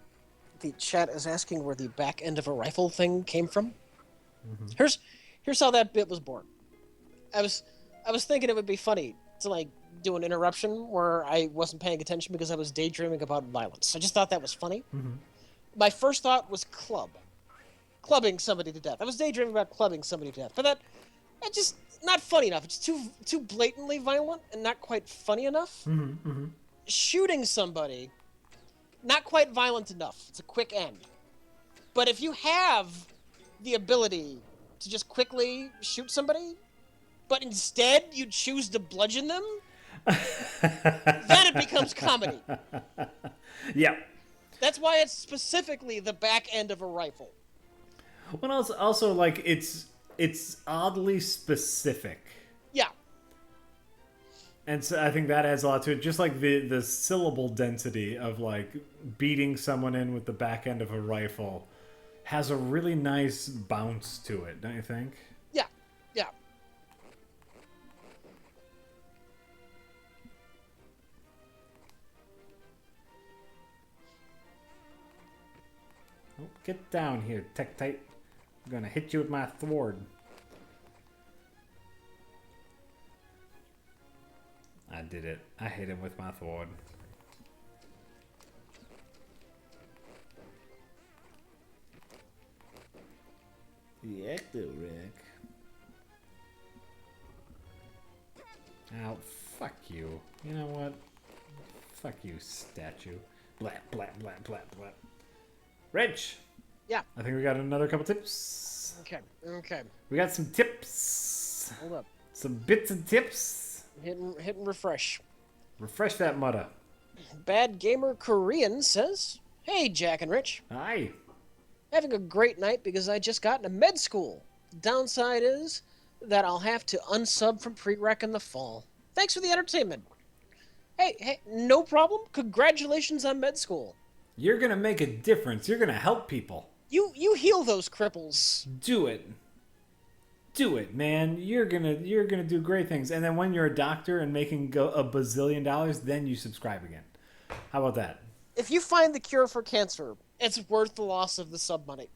The chat is asking where the back end of a rifle thing came from. Here's how that bit was born. I was thinking it would be funny to like do an interruption where I wasn't paying attention because I was daydreaming about violence. I just thought that was funny. My first thought was clubbing somebody to death. I was daydreaming about clubbing somebody to death, but that just not funny enough. It's too blatantly violent and not quite funny enough. Shooting somebody, not quite violent enough. It's a quick end. But if you have the ability to just quickly shoot somebody, but instead you choose to bludgeon them, then it becomes comedy. Yeah. That's why it's specifically the back end of a rifle. Well, also like it's oddly specific. Yeah. And so I think that adds a lot to it. Just like the syllable density of like beating someone in with the back end of a rifle has a really nice bounce to it, don't you think? Yeah. Yeah. Oh, get down here, Tektite. I'm gonna hit you with my thwart. I did it. I hit him with my thwart. The Ecto-Rick. Oh, fuck you. You know what? Fuck you, statue. Blat, blat, blat, blat, blat. Rich! Yeah. I think we got another couple tips. Okay. We got some tips. Hold up. Some bits and tips. Hitting refresh. Refresh that mudda. Bad Gamer Korean says, "Hey, Jack and Rich. Hi. Having a great night because I just got into med school. The downside is that I'll have to unsub from prereq in the fall. Thanks for the entertainment. Hey, no problem. Congratulations on med school. You're gonna make a difference. You're gonna help people. You heal those cripples. Do it. Do it, man. You're gonna do great things. And then when you're a doctor and making a bazillion dollars, then you subscribe again. How about that? If you find the cure for cancer, it's worth the loss of the sub money.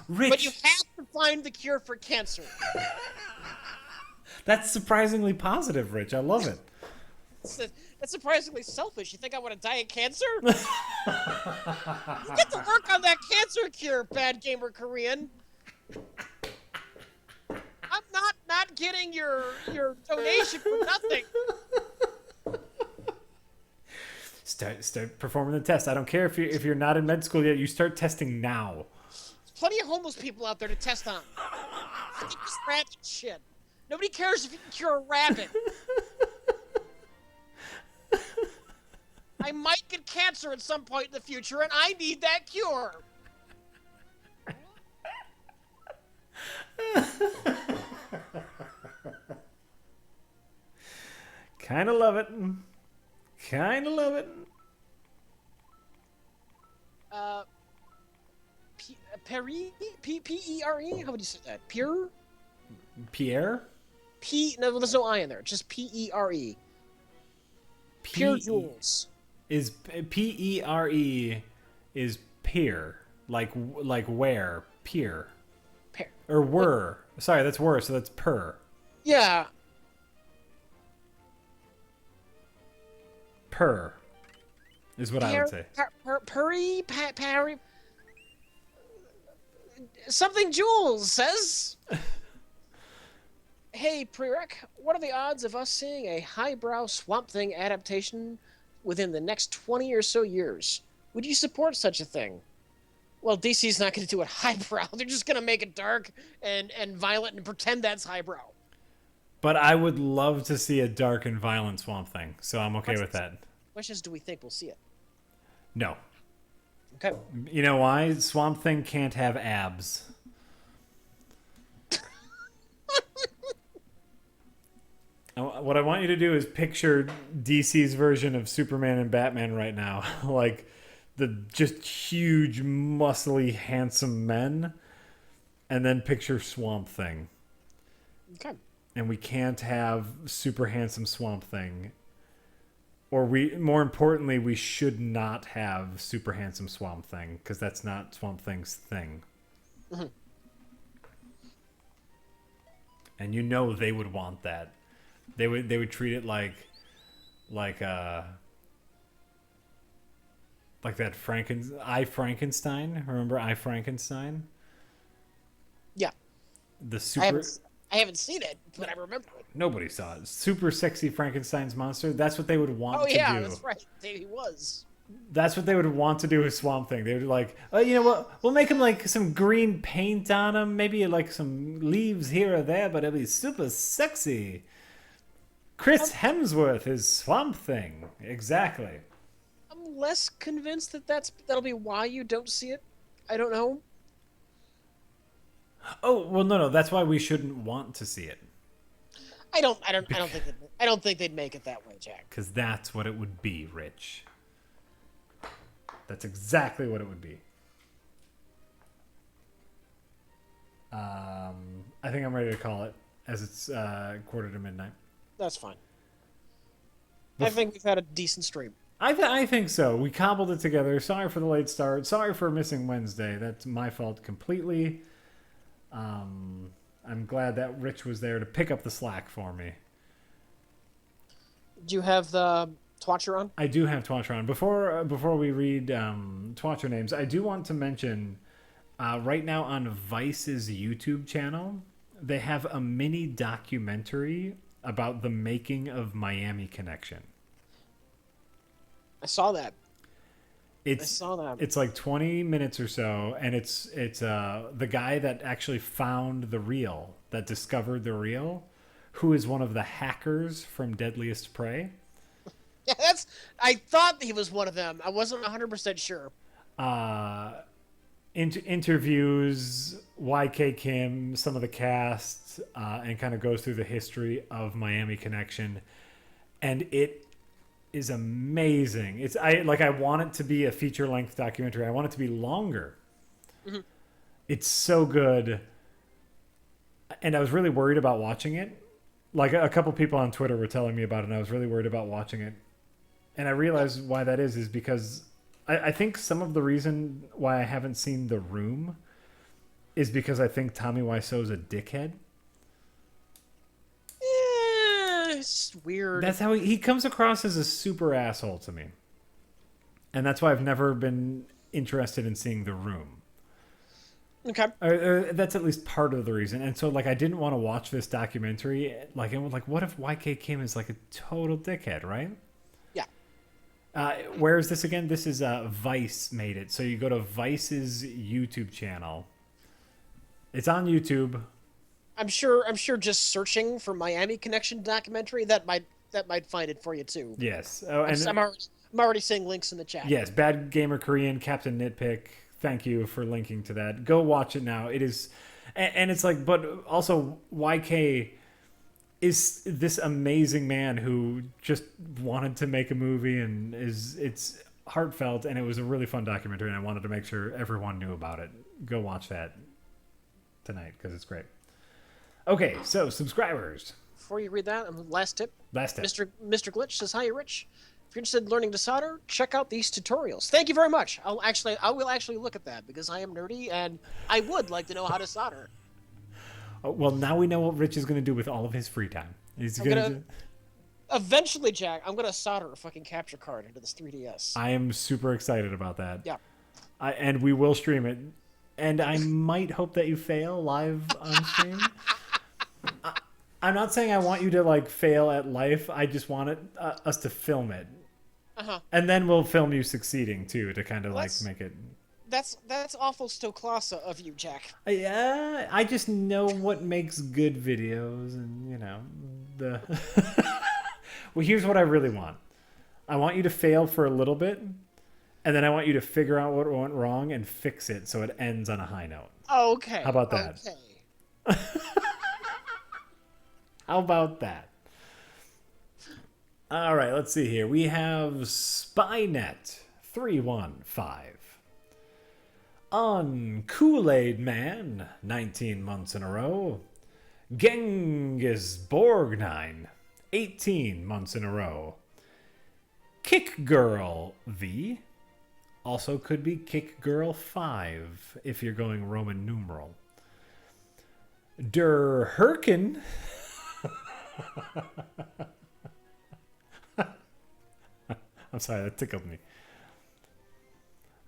Rich. But you have to find the cure for cancer. That's surprisingly positive, Rich. I love it. That's surprisingly selfish. You think I want to die of cancer? You get to work on that cancer cure, Bad Gamer Korean. I'm not getting your donation for nothing. Start performing the test. I don't care if you're not in med school yet. You start testing now. There's plenty of homeless people out there to test on. I think this rabbit shit. Nobody cares if you can cure a rabbit. I might get cancer at some point in the future, and I need that cure. Kind of love it. Kind of love it. Pere? P-E-R-E? How would you say that? Pure? Pierre? No, there's no I in there. Just P-E-R-E. Pure jewels. Is P-E-R-E is peer. Like where? Peer. Pear. Or were. Sorry, that's were, so that's per. Yeah. Per. Is what I would say. Parry. Something Jules says. Hey, Prereq, what are the odds of us seeing a highbrow Swamp Thing adaptation within the next 20 or so years? Would you support such a thing? Well, DC's not going to do it highbrow. They're just going to make it dark and violent and pretend that's highbrow. But I would love to see a dark and violent Swamp Thing, so I'm okay with that. Wishes do we think we'll see it? No. Okay. You know why? Swamp Thing can't have abs. What I want you to do is picture DC's version of Superman and Batman right now. Like the just huge, muscly, handsome men. And then picture Swamp Thing. Okay. And we can't have super handsome Swamp Thing. Or more importantly, we should not have super handsome Swamp Thing, because that's not Swamp Thing's thing. Mm-hmm. And you know they would want that. They would treat it like that Frankenstein. Remember I, Frankenstein? Yeah. The super. I haven't seen it, but I remember it. Nobody saw it. Super sexy Frankenstein's monster. That's what they would want to do. Oh yeah, that's right. He was. That's what they would want to do with Swamp Thing. They would be like, oh, you know what? We'll make him like some green paint on him, maybe like some leaves here or there, but it'll be super sexy. Chris Hemsworth is Swamp Thing. Exactly. I'm less convinced that that'll be why you don't see it. I don't know. Oh, well, no. That's why we shouldn't want to see it. I don't think they'd make it that way, Jack. Because that's what it would be, Rich. That's exactly what it would be. I think I'm ready to call it, as it's 1:45. That's fine. I think we've had a decent stream. I think so. We cobbled it together. Sorry for the late start. Sorry for missing Wednesday. That's my fault completely. I'm glad that Rich was there to pick up the slack for me. Do you have the Twatcher on? I do have Twatcher on. Before we read Twatcher names, I do want to mention right now on Vice's YouTube channel, they have a mini documentary about the making of Miami Connection. I saw that. I saw that. It's like 20 minutes or so, and it's the guy that actually found the reel, that discovered the reel, who is one of the hackers from Deadliest Prey. Yeah, I thought he was one of them. I wasn't 100% sure. Interviews YK Kim, some of the cast, and kind of goes through the history of Miami Connection, and it is amazing. I want it to be a feature-length documentary. I want it to be longer. Mm-hmm. It's so good. And I was really worried about watching it. Like a couple people on Twitter were telling me about it, and I was really worried about watching it. And I realized why that is because I think some of the reason why I haven't seen The Room is because I think Tommy Wiseau's a dickhead. It's weird. That's how he comes across as a super asshole to me. And that's why I've never been interested in seeing The Room. Okay. That's at least part of the reason. And so, I didn't want to watch this documentary. What if YK Kim is like a total dickhead, right? Yeah. Where is this again? This is Vice made it. So you go to Vice's YouTube channel. It's on YouTube. I'm sure just searching for Miami Connection documentary that might find it for you too. Yes. I'm already seeing links in the chat. Yes, Bad Gamer Korean, Captain Nitpick. Thank you for linking to that. Go watch it now. It is, and it's but also YK is this amazing man who just wanted to make a movie, and it's heartfelt, and it was a really fun documentary, and I wanted to make sure everyone knew about it. Go watch that tonight because it's great. Okay, so subscribers. Before you read that, last tip. Last tip. Mr. Glitch says, "Hi, Rich. If you're interested in learning to solder, check out these tutorials." Thank you very much. I will actually look at that because I am nerdy and I would like to know how to solder. Oh, well, now we know what Rich is going to do with all of his free time. He's going to. Eventually, Jack, I'm gonna solder a fucking capture card into this 3DS. I am super excited about that. Yeah. And we will stream it. And I might hope that you fail live on stream. I'm not saying I want you to like fail at life. I just want us to film it. Uh-huh. And then we'll film you succeeding too to kind of like make it. That's awful Stoklasa of you, Jack. Yeah, I just know what makes good videos, and you know the. Well, here's what I really want. I want you to fail for a little bit, and then I want you to figure out what went wrong and fix it so it ends on a high note. Okay. How about that? Okay. How about that? All right, let's see here. We have Spynet315. On Kool-Aid Man, 19 months in a row. Genghis Borgnine, 18 months in a row. Kick Girl V, also could be Kick Girl 5 if you're going Roman numeral. Der Herken. I'm sorry, that tickled me.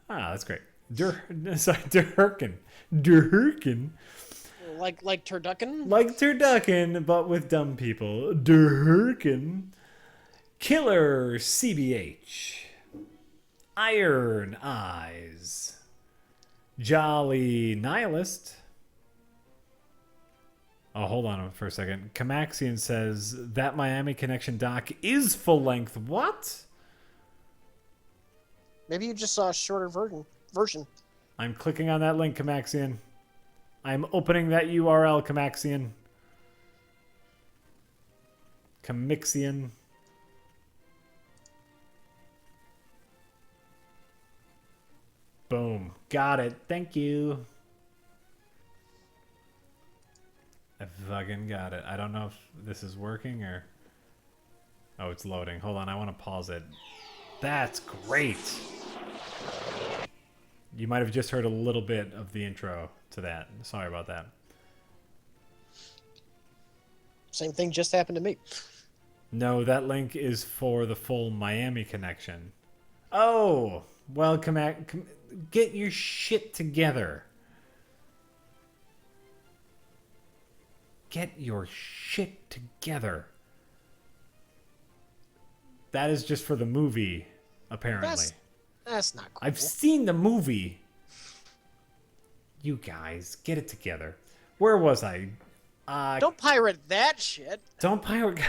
Ah, that's great. Der Herken. Like turducken? Like turducken, but with dumb people. Der Herken. Killer CBH. Iron Eyes. Jolly Nihilist. Oh, hold on for a second. Camaxian says that Miami Connection doc is full length. What? Maybe you just saw a shorter version. I'm clicking on that link, Camaxian. I'm opening that URL, Camaxian. Camixian. Boom. Got it. Thank you. I fucking got it. I don't know if this is working or... Oh, it's loading. Hold on. I want to pause it. That's great. You might have just heard a little bit of the intro to that. Sorry about that. Same thing just happened to me. No, that link is for the full Miami Connection. Oh, well, get your shit together. Get your shit together. That is just for the movie, apparently. That's not cool. I've seen the movie. You guys, get it together. Where was I? Don't pirate that shit. Don't pirate.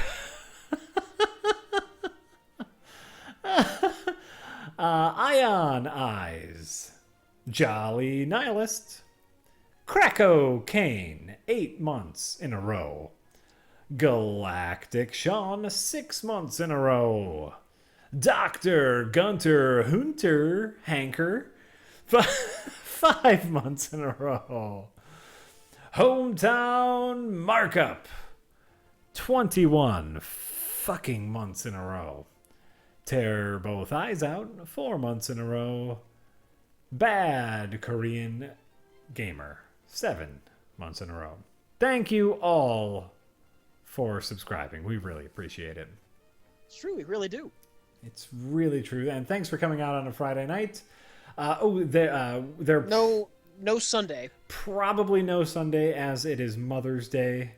Ion Eyes. Jolly Nihilist. Cracko Kane, 8 months in a row. Galactic Sean, 6 months in a row. Dr. Gunter Hunter Hanker, 5 months in a row. Hometown Markup, 21 fucking months in a row. Tear both eyes out, 4 months in a row. Bad Korean Gamer, 7 months in a row. Thank you all for subscribing. We really appreciate it. It's true, we really do. It's really true. And thanks for coming out on a Friday night. There no Sunday. Probably no Sunday, as it is Mother's Day.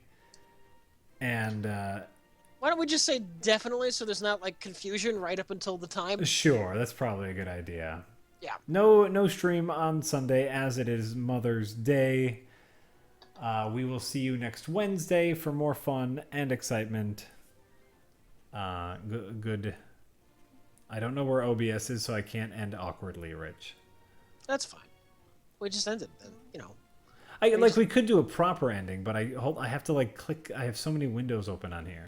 And why don't we just say definitely so there's not like confusion right up until the time? Sure, that's probably a good idea. Yeah. No stream on Sunday, as it is Mother's Day. We will see you next Wednesday for more fun and excitement. Good. I don't know where OBS is, so I can't end awkwardly, Rich. That's fine. We just ended then, you know. like we could do a proper ending, but I have to like click. I have so many windows open on here.